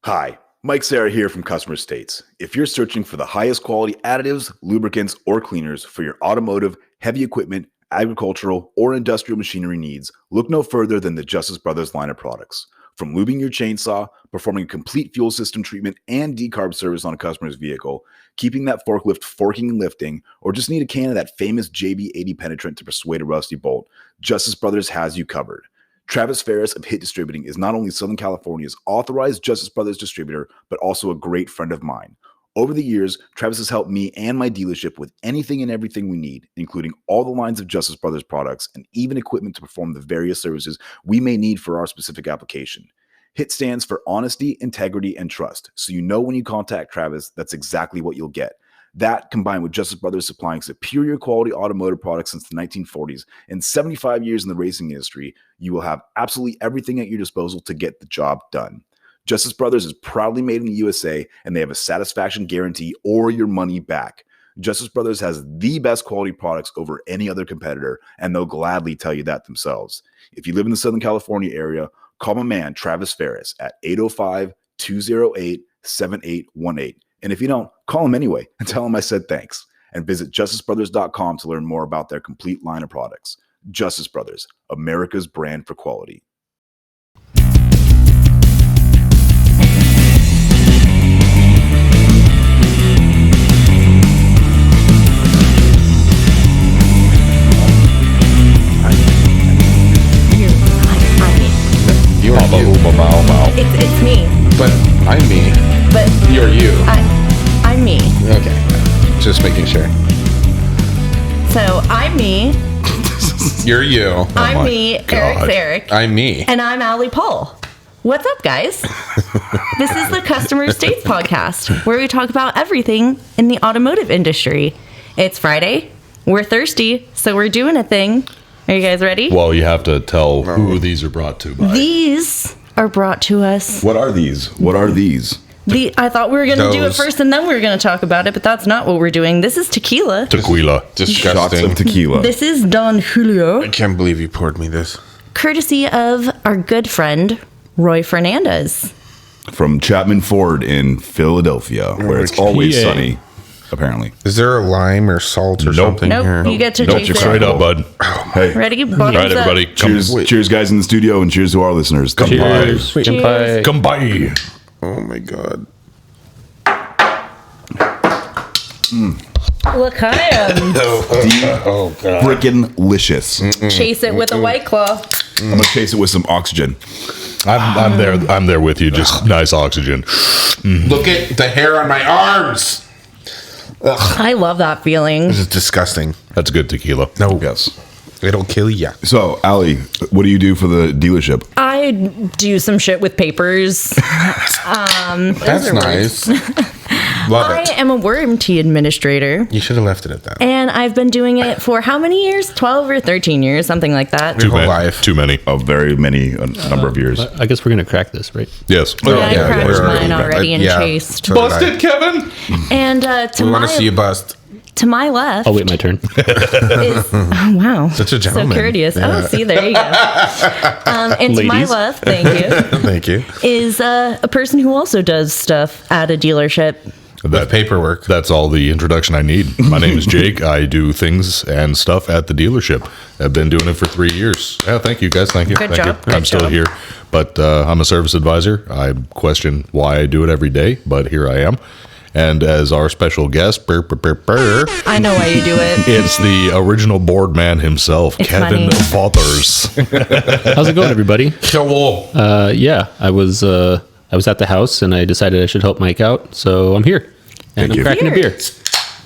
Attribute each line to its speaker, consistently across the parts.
Speaker 1: Hi, Mike Serra here from Customer States. If you're searching for the highest quality additives, lubricants, or cleaners for your automotive, heavy equipment, agricultural, or industrial machinery needs, look no further than the Justice Brothers line of products. From lubing your chainsaw, performing a complete fuel system treatment and decarb service on a customer's vehicle, keeping that forklift forking and lifting, or just need a can of that famous JB80 penetrant to persuade a rusty bolt, Justice Brothers has you covered. Travis Ferris of Hit Distributing is not only Southern California's authorized Justice Brothers distributor, but also a great friend of mine. Over the years, Travis has helped me and my dealership with anything and everything we need, including all the lines of Justice Brothers products and even equipment to perform the various services we may need for our specific application. HIT stands for honesty, integrity, and trust. So you know when you contact Travis, that's exactly what you'll get. That, combined with Justice Brothers supplying superior quality automotive products since the 1940s and 75 years in the racing industry, you will have absolutely everything at your disposal to get the job done. Justice Brothers is proudly made in the USA, and they have a satisfaction guarantee or your money back. Justice Brothers has the best quality products over any other competitor, and they'll gladly tell you that themselves. If you live in the Southern California area, call my man Travis Ferris at 805-208-7818. And if you don't, call him anyway and tell him I said thanks. And visit justicebrothers.com to learn more about their complete line of products. Justice Brothers, America's brand for quality.
Speaker 2: You are you.
Speaker 3: It's me.
Speaker 2: But I'm me.
Speaker 3: But
Speaker 2: You're you.
Speaker 3: I'm me.
Speaker 2: Okay. Just making sure.
Speaker 3: So I'm me.
Speaker 2: You're you.
Speaker 3: I'm me. Eric's Eric.
Speaker 2: I'm me.
Speaker 3: And I'm Allie Paul. What's up, guys? This is the Customer States podcast, where we talk about everything in the automotive industry. It's Friday. We're thirsty, so we're doing a thing. Are you guys ready?
Speaker 4: Well, you have to tell who these are brought to by.
Speaker 3: These are brought to us.
Speaker 1: What are these?
Speaker 3: I thought we were going to do it
Speaker 2: Those.
Speaker 3: first and then we were going to talk about it, but that's not what we're doing. This is tequila.
Speaker 4: Tequila.
Speaker 1: Shots
Speaker 2: Disgusting.
Speaker 1: of tequila.
Speaker 3: This is Don Julio,
Speaker 2: I can't believe you poured me this.
Speaker 3: courtesy of our good friend, Roy Fernandez.
Speaker 1: From Chapman Ford in Philadelphia, where it's always
Speaker 4: PA.
Speaker 1: sunny, apparently.
Speaker 2: Is there a lime or salt or something
Speaker 3: Nope,
Speaker 2: here?
Speaker 3: you get to
Speaker 4: Nope,
Speaker 3: taste
Speaker 4: straight
Speaker 3: it.
Speaker 4: up, bud.
Speaker 1: Hey,
Speaker 3: Ready?
Speaker 4: All
Speaker 3: Bottoms
Speaker 4: right,
Speaker 3: up.
Speaker 4: everybody.
Speaker 1: cheers guys in the studio, and cheers to our listeners. Come
Speaker 4: Cheers.
Speaker 1: by.
Speaker 3: Cheers.
Speaker 4: Come by.
Speaker 2: Oh my god.
Speaker 3: Look, I am.
Speaker 2: Oh god.
Speaker 1: Freaking licious.
Speaker 3: Chase it with a White Claw.
Speaker 1: I'm gonna chase it with some oxygen.
Speaker 4: I'm there with you. Just nice oxygen.
Speaker 2: Look at the hair on my arms.
Speaker 3: I love that feeling.
Speaker 2: This is disgusting.
Speaker 4: That's good tequila.
Speaker 2: No.
Speaker 1: Yes.
Speaker 2: It'll kill ya.
Speaker 1: So, Allie, what do you do for the dealership?
Speaker 3: I do some shit with papers.
Speaker 2: That's nice. Love
Speaker 3: I
Speaker 2: it.
Speaker 3: am a warranty administrator,
Speaker 2: You should have left it at that.
Speaker 3: and I've been doing it for how many years? 12 or 13 years, something like that.
Speaker 2: Your whole life.
Speaker 4: Too many.
Speaker 1: A very many number of years.
Speaker 5: I guess we're gonna crack this, right?
Speaker 4: Yes.
Speaker 3: Yeah, I
Speaker 2: yeah,
Speaker 3: crashed
Speaker 2: we're
Speaker 3: mine already and
Speaker 2: yeah.
Speaker 3: chased.
Speaker 2: So did I.
Speaker 4: Kevin.
Speaker 3: And
Speaker 2: We want to see you bust.
Speaker 3: to my left
Speaker 5: I'll wait my turn.
Speaker 3: is oh wow,
Speaker 2: Such a gentleman.
Speaker 3: so courteous.
Speaker 2: Yeah.
Speaker 3: Oh, see, there you go. And to my
Speaker 5: Ladies.
Speaker 3: left, thank you,
Speaker 2: Thank you.
Speaker 3: is a person who also does stuff at a dealership.
Speaker 2: With paperwork.
Speaker 4: That's all the introduction I need. My name is Jake. I do things and stuff at the dealership. I've been doing it for 3 years. Yeah, thank you guys. Thank you.
Speaker 3: Good
Speaker 4: Thank
Speaker 3: job.
Speaker 4: you.
Speaker 3: Good
Speaker 4: I'm still
Speaker 3: job.
Speaker 4: here, but I'm a service advisor. I question why I do it every day, but here I am. And as our special guest,
Speaker 3: I know why you do it.
Speaker 4: it's the original board man himself,
Speaker 3: It's
Speaker 4: Kevin
Speaker 3: funny.
Speaker 4: Fothers.
Speaker 5: How's it going, everybody?
Speaker 2: Cool.
Speaker 5: Yeah, I was at the house and I decided I should help Mike out, so I'm here and
Speaker 1: Thank
Speaker 5: I'm
Speaker 1: you.
Speaker 5: cracking a
Speaker 3: Here.
Speaker 5: beer.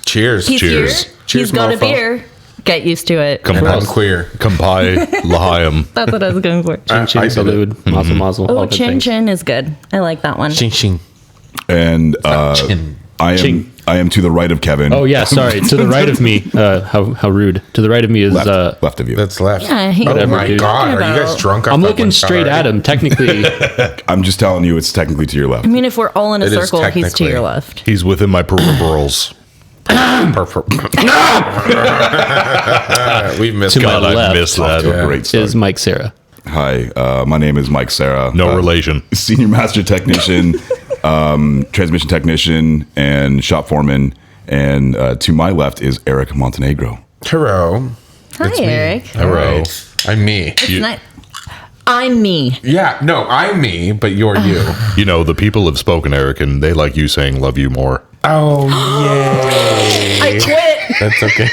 Speaker 2: Cheers.
Speaker 3: He's
Speaker 4: Cheers.
Speaker 3: here.
Speaker 2: Cheers,
Speaker 3: He's got a
Speaker 2: mofo.
Speaker 3: beer. Get used to it.
Speaker 2: And I'm queer.
Speaker 4: Kampai Lahayim.
Speaker 3: That's what I was going for.
Speaker 2: I
Speaker 5: Chin
Speaker 2: did it.
Speaker 5: salud, mazel mazel.
Speaker 3: Oh,
Speaker 5: all good
Speaker 3: chin
Speaker 5: things.
Speaker 3: chin is good. I like that one.
Speaker 2: Ching ching.
Speaker 1: And
Speaker 2: Chin.
Speaker 5: Ching.
Speaker 1: I am to the right of Kevin.
Speaker 5: Oh yeah, sorry. To the right of me, how rude. To the right of me is
Speaker 1: left of you.
Speaker 2: That's left.
Speaker 3: Yeah, he-
Speaker 2: oh
Speaker 5: Whatever,
Speaker 2: my
Speaker 5: dude.
Speaker 2: god. Are you guys
Speaker 3: About-
Speaker 2: drunk off
Speaker 5: I'm
Speaker 2: that
Speaker 5: looking
Speaker 2: one shot
Speaker 5: straight at
Speaker 2: already?
Speaker 5: him. Technically,
Speaker 1: I'm just telling you, it's technically to your left.
Speaker 3: I mean, if we're all in a
Speaker 2: It is
Speaker 3: circle, he's to
Speaker 2: technically.
Speaker 3: your left.
Speaker 4: He's within my peripherals.
Speaker 2: We've missed
Speaker 5: To my
Speaker 4: God, I
Speaker 5: left
Speaker 4: missed that.
Speaker 2: Yeah.
Speaker 1: Great start.
Speaker 5: is Mike Sarah.
Speaker 1: Hi, my name is Mike Serra.
Speaker 4: No relation.
Speaker 1: Senior Master Technician transmission technician and shop foreman. And to my left is Eric Montenegro.
Speaker 2: Hello.
Speaker 3: Hi, Eric.
Speaker 2: Hello. I'm me.
Speaker 3: I'm me.
Speaker 2: Yeah, no, I'm me, but you're you.
Speaker 4: You know, the people have spoken, Eric, and they like you saying "love you" more.
Speaker 2: Oh, yay.
Speaker 3: I quit.
Speaker 2: That's okay.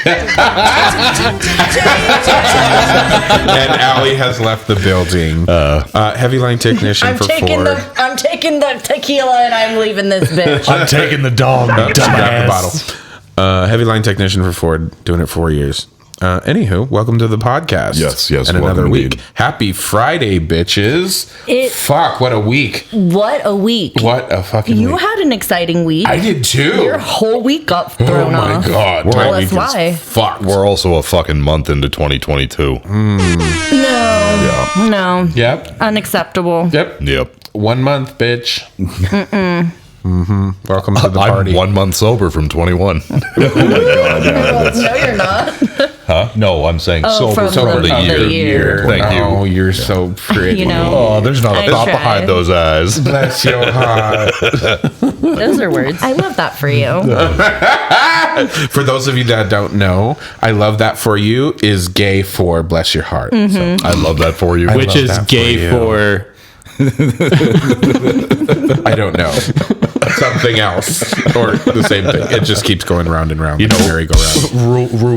Speaker 2: And Allie has left the building. Heavy line technician for Ford.
Speaker 3: I'm taking the tequila and I'm leaving this bitch.
Speaker 4: I'm taking the dog.
Speaker 2: She grabbed the bottle. Heavy line technician for Ford, doing it 4 years. Anywho, welcome to the podcast.
Speaker 1: Yes,
Speaker 2: and another
Speaker 1: welcome
Speaker 2: week.
Speaker 1: indeed.
Speaker 2: Happy Friday, bitches. Fuck, what a week.
Speaker 3: What a week.
Speaker 2: What a fucking
Speaker 3: You
Speaker 2: week.
Speaker 3: had an exciting week.
Speaker 2: I did too.
Speaker 3: Your whole week got thrown
Speaker 2: Oh my
Speaker 3: off.
Speaker 2: god.
Speaker 3: Tell
Speaker 2: My
Speaker 3: us
Speaker 2: week is
Speaker 3: why.
Speaker 2: fucked.
Speaker 4: We're also a fucking month into 2022.
Speaker 3: No.
Speaker 2: Yep.
Speaker 3: Unacceptable.
Speaker 4: Yep.
Speaker 2: 1 month, bitch. Welcome to the party.
Speaker 4: I'm 1 month sober from 21.
Speaker 1: Oh my God. Yeah,
Speaker 3: No, you're not.
Speaker 4: Huh? No, I'm saying sober
Speaker 3: from
Speaker 4: for the
Speaker 3: the
Speaker 4: year.
Speaker 3: year.
Speaker 4: Thank you.
Speaker 2: Oh, you're so pretty.
Speaker 3: You know.
Speaker 4: Oh, there's not
Speaker 3: I
Speaker 4: a thought
Speaker 3: tried.
Speaker 4: behind those eyes.
Speaker 2: Bless your heart.
Speaker 3: Those are words. I love that for you.
Speaker 2: For those of you that don't know, I love that for you is gay for bless your heart. So,
Speaker 4: I love that for you.
Speaker 5: Which
Speaker 2: love
Speaker 5: is
Speaker 2: that for
Speaker 5: gay
Speaker 2: you.
Speaker 5: for.
Speaker 2: I don't know. Something else. Or the same thing. It just keeps going round and round.
Speaker 4: You know,
Speaker 2: merry-go-round.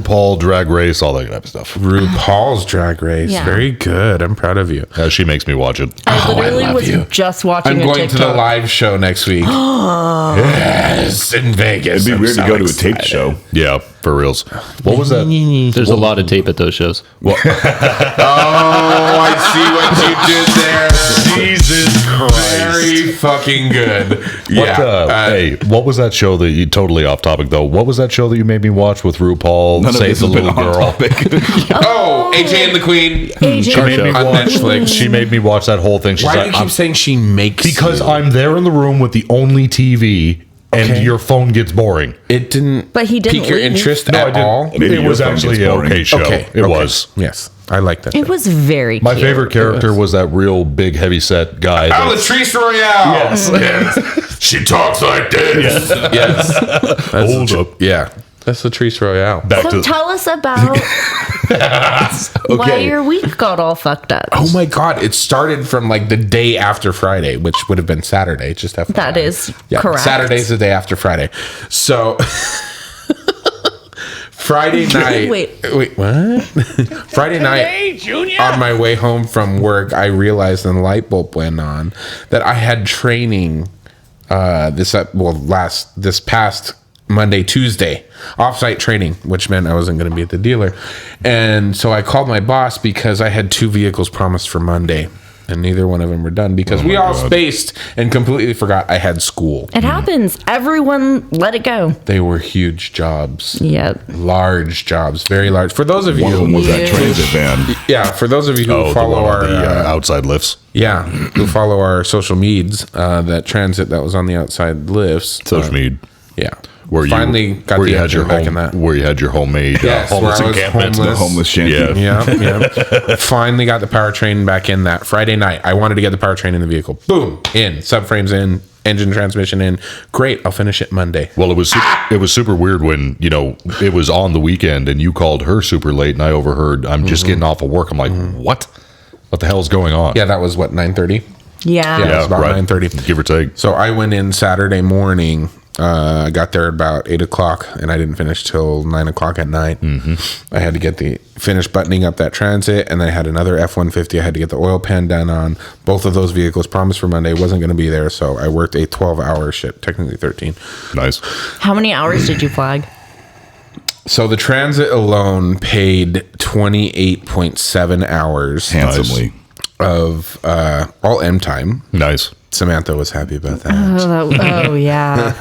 Speaker 4: RuPaul, Drag Race, all that kind of stuff.
Speaker 2: RuPaul's Drag Race.
Speaker 3: Yeah.
Speaker 2: Very good. I'm proud of you.
Speaker 4: She makes me watch it.
Speaker 3: I literally
Speaker 2: love
Speaker 3: was
Speaker 2: you.
Speaker 3: just watching
Speaker 2: I'm
Speaker 3: a
Speaker 2: going to
Speaker 3: TikTok.
Speaker 2: the live show next week. Yes, in Vegas.
Speaker 1: It'd be
Speaker 2: I'm
Speaker 1: weird
Speaker 2: so
Speaker 1: to go to a
Speaker 2: excited.
Speaker 1: taped show.
Speaker 4: Yeah, for reals. What was that?
Speaker 5: There's a lot of tape at those shows.
Speaker 2: Oh, I see what you did there.
Speaker 4: Jesus Christ.
Speaker 2: Very fucking good.
Speaker 4: Hey, what was that show that you totally off topic though? What was that show that you made me watch with RuPaul?
Speaker 1: None of
Speaker 4: Save
Speaker 1: this
Speaker 4: the
Speaker 1: has been
Speaker 4: little
Speaker 1: on
Speaker 4: girl.
Speaker 1: topic.
Speaker 2: Oh, AJ and the Queen.
Speaker 3: AJ
Speaker 4: She made me
Speaker 2: on
Speaker 4: watch,
Speaker 2: Netflix.
Speaker 4: She made me watch that whole thing. She's
Speaker 2: Why do
Speaker 4: like,
Speaker 2: you keep saying she makes
Speaker 4: because
Speaker 2: you?
Speaker 4: I'm there in the room with the only TV, and
Speaker 2: Okay.
Speaker 4: your phone gets boring.
Speaker 2: It didn't.
Speaker 3: But he didn't
Speaker 2: pique your
Speaker 3: leave.
Speaker 2: interest
Speaker 4: No, I
Speaker 2: at
Speaker 4: didn't.
Speaker 2: all.
Speaker 1: Maybe
Speaker 4: It
Speaker 1: your
Speaker 4: was
Speaker 1: phone
Speaker 4: actually
Speaker 1: gets
Speaker 4: an
Speaker 1: boring.
Speaker 4: okay show.
Speaker 2: Okay,
Speaker 4: It
Speaker 2: okay.
Speaker 4: was.
Speaker 2: Yes, I like that.
Speaker 3: It was very
Speaker 4: My
Speaker 3: cute.
Speaker 4: favorite character was that real big, heavy set guy. that-
Speaker 2: Latrice Royale. Yes. She talks like this. Yes. That's
Speaker 4: Hold up.
Speaker 2: Yeah. That's Latrice Royale.
Speaker 4: Back
Speaker 3: So
Speaker 4: to
Speaker 3: tell us about why your week got all fucked up.
Speaker 2: Oh my god! It started from like the day after Friday, which would have been Saturday. Just FYI.
Speaker 3: That is correct.
Speaker 2: Saturday's the day after Friday. So Friday night.
Speaker 3: Wait,
Speaker 2: what? Friday night. On my way home from work, I realized, and the light bulb went on, that I had training. This past Monday, Tuesday, offsite training, which meant I wasn't going to be at the dealer. And so I called my boss because I had 2 vehicles promised for Monday, and neither one of them were done because we all spaced and completely forgot I had school.
Speaker 3: it happens. Everyone let it go.
Speaker 2: They were huge jobs.
Speaker 3: Yep.
Speaker 2: Large jobs, very large. For those of
Speaker 1: One of them
Speaker 2: you,
Speaker 1: was that transit van.
Speaker 2: yeah, for those of you who
Speaker 4: the
Speaker 2: follow
Speaker 4: one on
Speaker 2: our
Speaker 4: the outside lifts.
Speaker 2: yeah, who follow our social meds, that transit that was on the outside lifts.
Speaker 4: Social mead.
Speaker 2: Yeah.
Speaker 4: Where
Speaker 2: Finally
Speaker 4: you,
Speaker 2: got
Speaker 4: where
Speaker 2: the
Speaker 4: you had your
Speaker 2: engine back
Speaker 4: home,
Speaker 2: in that.
Speaker 4: where you had your homemade
Speaker 2: Yes,
Speaker 4: homeless
Speaker 2: where I was
Speaker 4: encampment.
Speaker 2: homeless.
Speaker 1: The homeless shanty.
Speaker 4: Yeah.
Speaker 2: Yeah. Finally got the powertrain back in that Friday night. I wanted to get the powertrain in the vehicle. Boom, in. Subframes in. Engine transmission in. Great. I'll finish it Monday.
Speaker 4: Well, it was super weird when, it was on the weekend and you called her super late and I overheard, I'm just getting off of work. I'm like, what? What the hell's going on?
Speaker 2: Yeah, that was what, 9:30?
Speaker 3: Yeah.
Speaker 2: Yeah. It's about 9:30.
Speaker 4: Give or take.
Speaker 2: So I went in Saturday morning. I got there about 8 o'clock and I didn't finish till 9 o'clock at night. I had to finish buttoning up that transit, and then I had another F-150 I had to get the oil pan done on. Both of those vehicles promised for Monday, wasn't going to be there, so I worked a 12-hour shift, technically 13.
Speaker 4: Nice.
Speaker 3: How many hours did you flag?
Speaker 2: So the transit alone paid 28.7 hours
Speaker 1: Handsomely.
Speaker 2: of all M time.
Speaker 4: Nice.
Speaker 2: Samantha was happy about that.
Speaker 3: Oh yeah.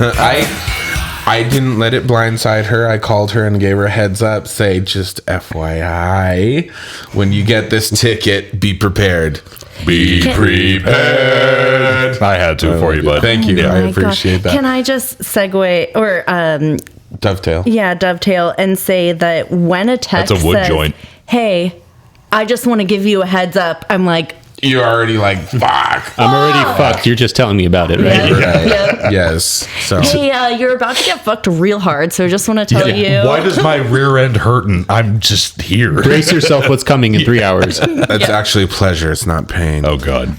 Speaker 2: I didn't let it blindside her. I called her and gave her a heads up. Say, just FYI, when you get this ticket, be prepared.
Speaker 4: Be prepared. I had to for you, bud.
Speaker 2: Thank you. I
Speaker 3: My God.
Speaker 2: appreciate that.
Speaker 3: Can I just segue or
Speaker 2: Dovetail.
Speaker 3: dovetail and say that when a text
Speaker 4: That's a wood
Speaker 3: says,
Speaker 4: joint.
Speaker 3: "Hey, I just want to give you a heads up," I'm like,
Speaker 2: You're already like, fuck.
Speaker 5: I'm already fucked. You're just telling me about it, right?
Speaker 2: Right. Yes. So
Speaker 3: Hey, you're about to get fucked real hard, so I just want to tell you.
Speaker 4: Why does my rear end hurt and I'm just here?
Speaker 5: Brace yourself. What's coming in 3 hours?
Speaker 2: it's actually pleasure. It's not pain.
Speaker 4: Oh, God.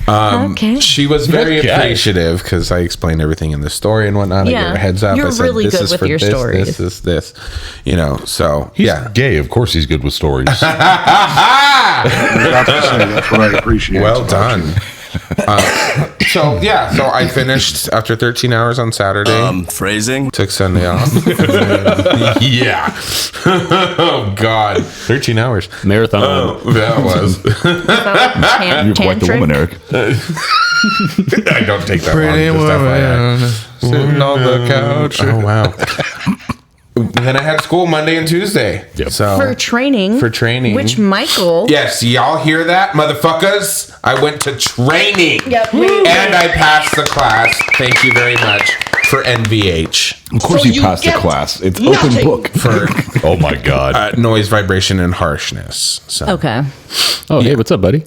Speaker 3: Okay.
Speaker 2: She was very
Speaker 4: Okay.
Speaker 2: appreciative because I explained everything in the story and whatnot. I
Speaker 3: Yeah.
Speaker 2: gave her a heads up.
Speaker 3: You're
Speaker 2: I said,
Speaker 3: really
Speaker 2: this
Speaker 3: good
Speaker 2: is
Speaker 3: with
Speaker 2: for
Speaker 3: your
Speaker 2: this,
Speaker 3: stories.
Speaker 2: This. You know, so
Speaker 4: He's
Speaker 2: yeah.
Speaker 4: gay. Of course he's good with stories.
Speaker 1: That's what I appreciate.
Speaker 2: Well done. So I finished after 13 hours on Saturday.
Speaker 6: Phrasing.
Speaker 2: Took Sunday off. Yeah. Oh God. 13 hours.
Speaker 5: Marathon.
Speaker 2: That was.
Speaker 1: You're quite the woman, Eric.
Speaker 2: I don't take that long. Just FYI. Sitting on the couch. Oh wow. Then I had school Monday and Tuesday.
Speaker 4: Yep.
Speaker 2: So
Speaker 3: For training.
Speaker 2: For training.
Speaker 3: Which Michael.
Speaker 2: yes, y'all hear that, motherfuckers? I went to training.
Speaker 3: Yep.
Speaker 2: And I passed the class. Thank you very much for NVH.
Speaker 1: Of course, you passed the class. It's open book.
Speaker 2: For
Speaker 4: Oh, my God.
Speaker 2: noise, vibration, and harshness. So
Speaker 3: Okay.
Speaker 5: Oh, hey, what's up, buddy?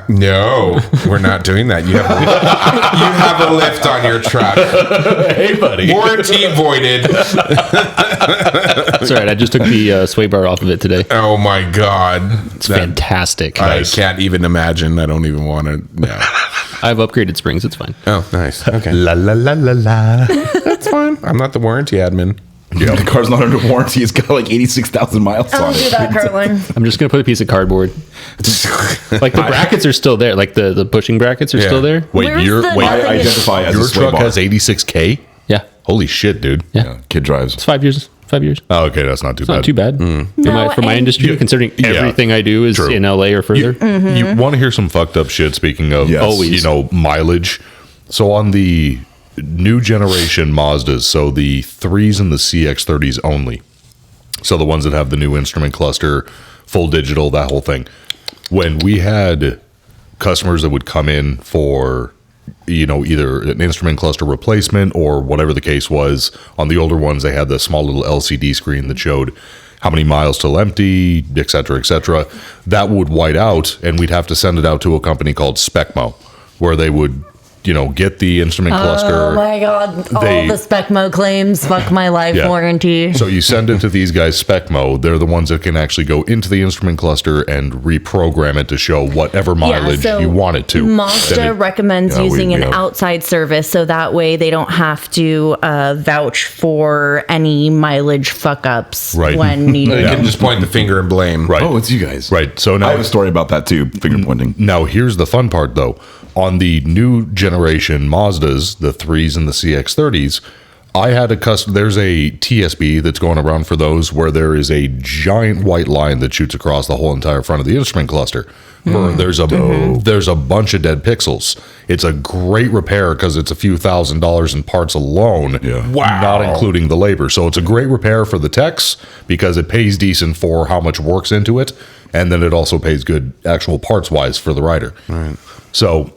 Speaker 2: no, we're not doing that. You have a lift on your truck.
Speaker 4: Hey, buddy.
Speaker 2: Warranty voided.
Speaker 5: It's all right. I just took the sway bar off of it today.
Speaker 2: Oh my God.
Speaker 5: It's fantastic.
Speaker 2: I can't even imagine. I don't even want to. No.
Speaker 5: I have upgraded springs. It's fine.
Speaker 2: Oh, nice. Okay.
Speaker 4: La, la, la, la, la.
Speaker 2: That's fine. I'm not the warranty admin.
Speaker 1: Yeah, the car's not under warranty. It's got like 86,000 miles
Speaker 3: I'll
Speaker 1: on
Speaker 3: do
Speaker 1: it.
Speaker 3: that, Carlin.
Speaker 5: I'm just going to put a piece of cardboard. Like the brackets are still there. Like the pushing brackets are
Speaker 2: Yeah.
Speaker 5: still there.
Speaker 4: Wait,
Speaker 3: Where's
Speaker 4: your
Speaker 3: the-
Speaker 1: I
Speaker 4: wait,
Speaker 1: identify as a
Speaker 4: your
Speaker 1: sway
Speaker 4: truck
Speaker 1: bar.
Speaker 4: has 86K?
Speaker 5: Yeah.
Speaker 4: Holy shit, dude.
Speaker 5: Yeah.
Speaker 1: Kid drives.
Speaker 5: It's 5 years. 5 years.
Speaker 4: Oh, okay, that's not too
Speaker 5: It's
Speaker 4: bad.
Speaker 5: not too bad. For my
Speaker 3: and-
Speaker 5: industry,
Speaker 4: Yeah.
Speaker 5: considering
Speaker 4: Yeah.
Speaker 5: everything I do is
Speaker 4: True.
Speaker 5: in LA or further.
Speaker 4: You want to hear some fucked up shit? Speaking of,
Speaker 1: Yes.
Speaker 5: Always.
Speaker 4: mileage. So on the new generation Mazdas, so the 3s and the CX-30s only. So the ones that have the new instrument cluster, full digital, that whole thing. When we had customers that would come in for, either an instrument cluster replacement or whatever the case was, on the older ones, they had the small little LCD screen that showed how many miles till empty, et cetera, et cetera. That would white out, and we'd have to send it out to a company called Specmo, where they would, get the instrument cluster.
Speaker 3: Oh my God.
Speaker 4: They-
Speaker 3: All the Specmo claims. Fuck my life
Speaker 4: Yeah.
Speaker 3: warranty.
Speaker 4: So you send it to these guys, Specmo. They're the ones that can actually go into the instrument cluster and reprogram it to show whatever mileage
Speaker 3: so
Speaker 4: you want it to. Then
Speaker 3: Mazda
Speaker 4: it-
Speaker 3: recommends
Speaker 1: Yeah, we-
Speaker 3: using
Speaker 1: we
Speaker 3: an
Speaker 1: have-
Speaker 3: outside service so that way they don't have to vouch for any mileage fuck ups
Speaker 4: Right.
Speaker 3: when
Speaker 2: You
Speaker 3: needed.
Speaker 2: can just point the finger and blame.
Speaker 4: Right.
Speaker 1: Oh, it's you guys.
Speaker 4: Right. So
Speaker 1: I
Speaker 4: now
Speaker 1: have a story about that too, finger pointing.
Speaker 4: Now, here's the fun part, though. On the new generation Mazdas, the 3s and the CX-30s, I had there's a TSB that's going around for those where there is a giant white line that shoots across the whole entire front of the instrument cluster. There's a bunch of dead pixels. It's a great repair because it's a few $1,000s in parts alone,
Speaker 1: Yeah.
Speaker 2: Wow.
Speaker 4: not including the labor. So it's a great repair for the techs because it pays decent for how much work's into it, and then it also pays good actual parts wise for the rider. Right. So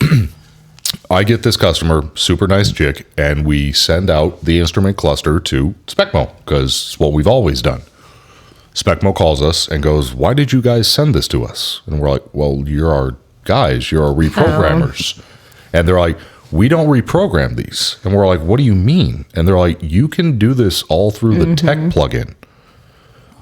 Speaker 4: I get this customer, super nice chick, and we send out the instrument cluster to Specmo because it's what we've always done. Specmo calls us and goes, "Why did you guys send this to us?" And we're like, "Well, you're our guys, you're our reprogrammers." And they're like, "We don't reprogram these." And we're like, "What do you mean?" And they're like, "You can do this all through the tech plugin."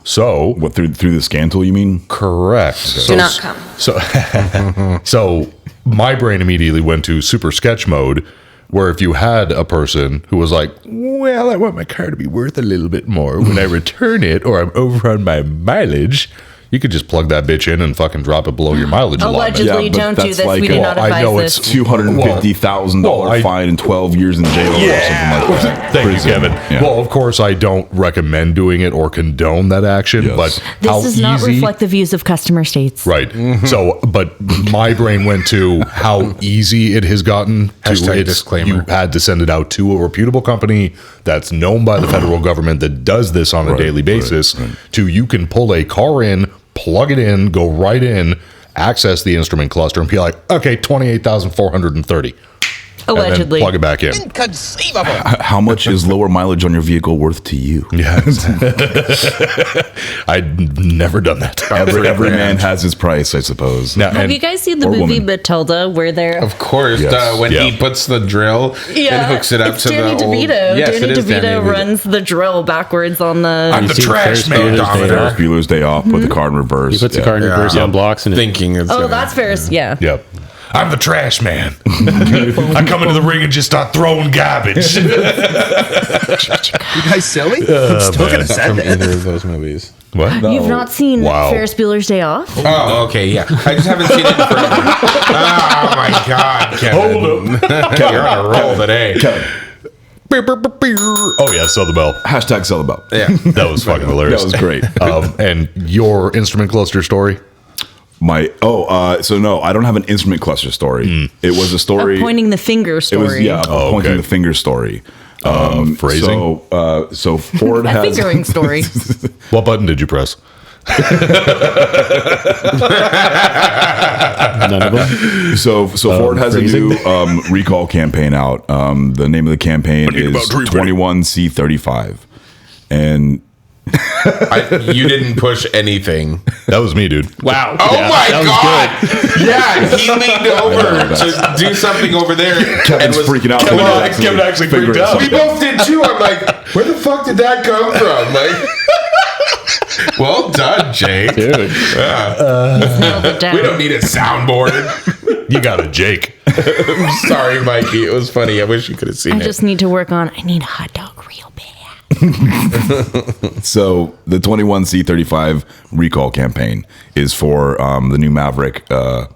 Speaker 4: So
Speaker 1: What, through the scan tool, you mean?
Speaker 4: correct.
Speaker 3: Do not come.
Speaker 4: So my brain immediately went to super sketch mode, where if you had a person who was like, "Well, I want my car to be worth a little bit more when I return it, or I'm over on my mileage," you could just plug that bitch in and fucking drop it below your mileage allotment.
Speaker 3: Allegedly,
Speaker 1: Yeah, but
Speaker 3: don't do
Speaker 1: that's
Speaker 3: this.
Speaker 1: like
Speaker 3: We do
Speaker 1: a-
Speaker 3: not
Speaker 4: well, I
Speaker 3: advise
Speaker 4: know
Speaker 3: this.
Speaker 4: it's
Speaker 1: $250,000
Speaker 4: Well, I-
Speaker 1: fine and 12 years in jail or something like that.
Speaker 4: Thank you,
Speaker 1: Prison.
Speaker 4: Kevin.
Speaker 1: Yeah.
Speaker 4: Well, of course, I don't recommend doing it or condone that action,
Speaker 1: Yes.
Speaker 4: but
Speaker 3: This
Speaker 4: how
Speaker 3: does not
Speaker 4: easy,
Speaker 3: reflect the views of customer states.
Speaker 4: right? So, but my brain went to how easy it has gotten.
Speaker 2: Hashtag disclaimer.
Speaker 4: You had to send it out to a reputable company that's known by the federal government that does this on a
Speaker 1: Right,
Speaker 4: daily basis.
Speaker 1: right.
Speaker 4: To you can pull a car in, plug it in, go right in, access the instrument cluster, and be like, okay, 28,430.
Speaker 3: Allegedly.
Speaker 4: plug it back in.
Speaker 6: Inconceivable.
Speaker 1: How much is lower mileage on your vehicle worth to you?
Speaker 4: Yes. I'd never done that.
Speaker 1: Every man has his price, I suppose.
Speaker 4: Now,
Speaker 3: Have
Speaker 4: and
Speaker 3: you guys seen the
Speaker 1: or
Speaker 3: movie
Speaker 1: woman.
Speaker 3: Matilda where they're
Speaker 2: Of course,
Speaker 1: Yes.
Speaker 2: when he
Speaker 4: Yeah.
Speaker 2: puts the drill and hooks it up
Speaker 3: it's
Speaker 2: to
Speaker 3: Danny
Speaker 2: the old...
Speaker 3: DeVito.
Speaker 2: Yes,
Speaker 3: Danny
Speaker 2: it is
Speaker 3: DeVito
Speaker 2: Danny DeVito.
Speaker 3: runs the drill backwards on the.
Speaker 2: I'm the
Speaker 5: seen
Speaker 2: trash
Speaker 5: Ferris
Speaker 2: man,
Speaker 5: Bueller's Day
Speaker 2: Dominic.
Speaker 1: Ferris Bueller's Day Off, put the car in reverse.
Speaker 5: He puts the car in reverse
Speaker 2: Yeah.
Speaker 5: on blocks and it
Speaker 2: Thinking it's
Speaker 3: Oh,
Speaker 2: gonna-
Speaker 3: that's Ferris. Yeah.
Speaker 4: Yep. I'm the trash man. I come into the ring and just start throwing garbage.
Speaker 6: You guys silly? Still gonna say
Speaker 2: from
Speaker 6: that.
Speaker 2: either of those movies.
Speaker 4: What?
Speaker 3: You've not seen
Speaker 4: Wow.
Speaker 3: Ferris Bueller's Day Off?
Speaker 2: Oh, okay, yeah. I just haven't seen it in forever. Oh my God, Kevin!
Speaker 4: Hold
Speaker 2: You're on a roll today.
Speaker 4: Oh yeah, sell the bell.
Speaker 1: Hashtag sell the bell.
Speaker 2: Yeah.
Speaker 4: That was fucking hilarious.
Speaker 1: That was great.
Speaker 4: And your instrument cluster story?
Speaker 1: So no, I don't have an instrument cluster story. It was a story.
Speaker 3: A pointing the finger
Speaker 1: It was
Speaker 3: story.
Speaker 1: a
Speaker 4: Oh,
Speaker 1: pointing
Speaker 4: okay.
Speaker 1: the finger story.
Speaker 4: Phrasing?
Speaker 1: So Ford
Speaker 3: A
Speaker 1: has
Speaker 3: fingering story.
Speaker 4: What button did you press?
Speaker 5: none of them.
Speaker 1: So Ford has
Speaker 5: phrasing?
Speaker 1: a new recall campaign out. The name of the campaign
Speaker 4: need
Speaker 1: is
Speaker 4: about
Speaker 1: 21C35, and
Speaker 2: You didn't push anything.
Speaker 4: That was me, dude.
Speaker 5: Wow.
Speaker 2: Oh
Speaker 5: Yeah,
Speaker 2: my
Speaker 5: that was
Speaker 2: God! Yeah, he leaned over to do something over there and
Speaker 1: Kevin's
Speaker 2: was
Speaker 1: freaking out.
Speaker 4: Kevin actually freaked out.
Speaker 2: We both did too. I'm like, where the fuck did that come from? Like, well done, Jake.
Speaker 5: Dude.
Speaker 3: Nailed it down.
Speaker 2: We don't need a soundboard.
Speaker 4: You got it, Jake.
Speaker 2: I'm sorry, Mikey. It was funny. I wish you could have seen
Speaker 3: I
Speaker 2: it.
Speaker 3: just need to work on. I need a hot dog real bad.
Speaker 1: So the 21C35 recall campaign is for the new Maverick. I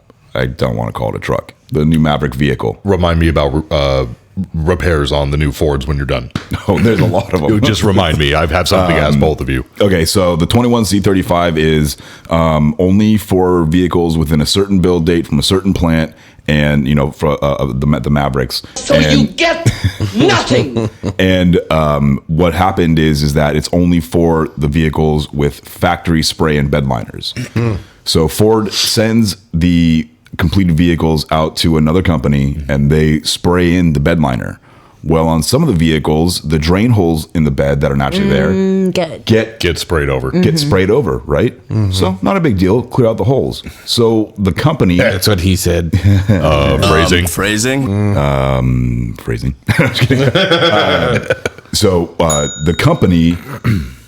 Speaker 1: don't want to call it a truck. The new Maverick vehicle.
Speaker 4: Remind me about repairs on the new Fords when you're done.
Speaker 1: Oh, there's a lot of them.
Speaker 4: Just remind me. I have something to ask both of you.
Speaker 1: Okay, so the 21C35 is only for vehicles within a certain build date from a certain plant, and for the Mavericks.
Speaker 6: So you get nothing.
Speaker 1: And what happened is that it's only for the vehicles with factory spray and bed liners. So Ford sends the completed vehicles out to another company, and they spray in the bed liner. Well, on some of the vehicles, the drain holes in the bed that are naturally there
Speaker 4: Get sprayed over.
Speaker 1: get sprayed over, right? So not a big deal. Clear out the holes. So the company
Speaker 2: That's what he said.
Speaker 4: Phrasing.
Speaker 6: Phrasing.
Speaker 1: phrasing. I'm just kidding. So the company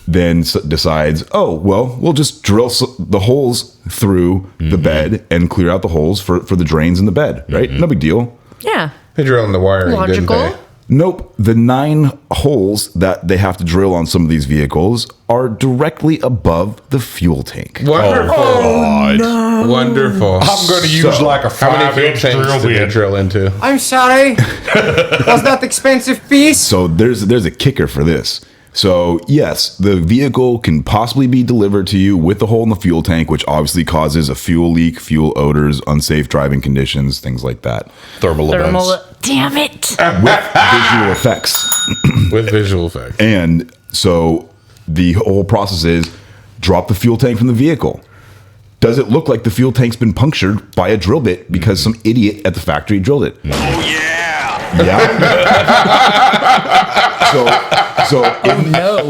Speaker 1: then decides, oh well, we'll just drill the holes through the bed and clear out the holes for the drains in the bed, right? No big deal.
Speaker 3: Yeah.
Speaker 2: They drilled in the wiring,
Speaker 3: Logical.
Speaker 2: didn't they?
Speaker 1: Nope. The 9 holes that they have to drill on some of these vehicles are directly above the fuel tank.
Speaker 2: Wonderful.
Speaker 4: God.
Speaker 2: Wonderful.
Speaker 4: I'm going to use like a
Speaker 2: How many fuel
Speaker 4: 5-inch
Speaker 2: tanks
Speaker 4: drill
Speaker 2: did they
Speaker 4: bit.
Speaker 2: drill into?
Speaker 6: I'm sorry. Was that expensive piece?
Speaker 1: So there's a kicker for this. So yes, the vehicle can possibly be delivered to you with the hole in the fuel tank, which obviously causes a fuel leak, fuel odors, unsafe driving conditions, things like that.
Speaker 4: Thermal events.
Speaker 3: Damn it.
Speaker 1: With visual effects.
Speaker 2: With visual effects.
Speaker 1: And so the whole process is drop the fuel tank from the vehicle. Does it look like the fuel tank's been punctured by a drill bit because some idiot at the factory drilled it? Oh yeah. Yeah.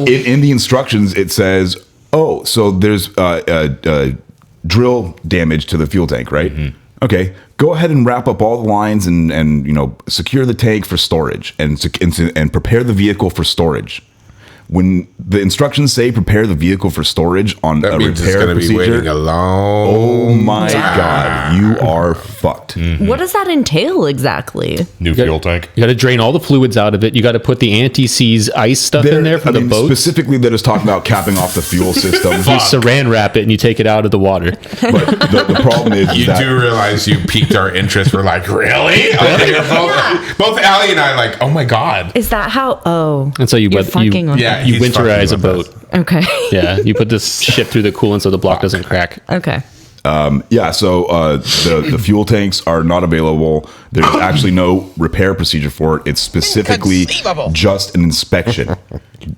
Speaker 1: In the instructions it says, oh, so there's drill damage to the fuel tank, right? Okay, go ahead and wrap up all the lines and secure the tank for storage and prepare the vehicle for storage. When the instructions say prepare the vehicle for storage on
Speaker 2: That
Speaker 1: a
Speaker 2: means it's
Speaker 1: repair
Speaker 2: going to be waiting
Speaker 1: procedure,
Speaker 2: a long
Speaker 1: oh my God, you are fucked.
Speaker 3: What does that entail exactly?
Speaker 4: New fuel tank.
Speaker 5: You got to drain all the fluids out of it. You got to put the anti-seize ice stuff in there for the boats.
Speaker 1: Specifically, they're just talking about capping off the fuel system.
Speaker 5: You saran wrap it and you take it out of the water.
Speaker 1: But the problem is
Speaker 2: You
Speaker 1: that
Speaker 2: do realize you piqued our interest. We're like, really? Okay, both Allie and I are like, oh my God.
Speaker 3: Is that how? Oh.
Speaker 5: And so you
Speaker 3: You're fucking with
Speaker 2: Yeah,
Speaker 5: you
Speaker 2: he's
Speaker 5: winterize a
Speaker 2: fucking with
Speaker 5: boat.
Speaker 2: us.
Speaker 3: Okay.
Speaker 5: Yeah, you put this shit through the coolant so the block doesn't crack.
Speaker 3: Okay.
Speaker 1: So the fuel tanks are not available. There's actually no repair procedure for it. It's specifically just an inspection.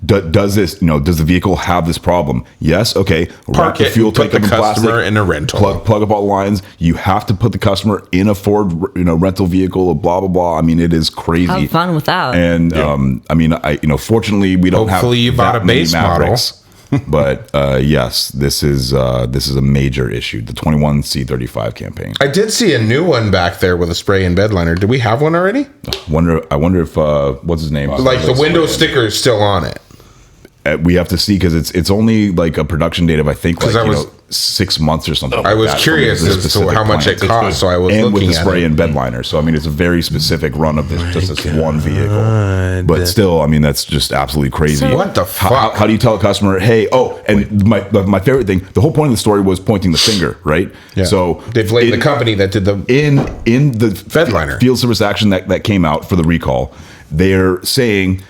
Speaker 1: Does the vehicle have this problem? Yes. Okay.
Speaker 2: Park it, fuel tank, put the customer in a rental.
Speaker 1: Plug up all the lines. You have to put the customer in a Ford, rental vehicle. Blah blah blah. I mean, it is crazy.
Speaker 3: Have fun with that.
Speaker 1: And fortunately, we don't have.
Speaker 2: Hopefully, you bought a base model.
Speaker 1: But yes, this is a major issue. The 21 C35 campaign.
Speaker 2: I did see a new one back there with a spray and bed liner. Do we have one already?
Speaker 1: I wonder if what's his name?
Speaker 2: Like the window sticker is still on it.
Speaker 1: We have to see because it's only like a production date of I think 6 months or something.
Speaker 2: I was curious as to how much it cost, so I was looking
Speaker 1: with the
Speaker 2: at
Speaker 1: spray
Speaker 2: it.
Speaker 1: and bed liner. So I mean, it's a very specific run of this one vehicle. But still, I mean, that's just absolutely crazy.
Speaker 2: What the fuck?
Speaker 1: How do you tell a customer, hey? Oh, and my favorite thing, the whole point of the story was pointing the finger, right?
Speaker 2: Yeah.
Speaker 1: So
Speaker 2: they blamed the company that did the
Speaker 1: in the
Speaker 2: bed liner
Speaker 1: field service action that came out for the recall. They're saying.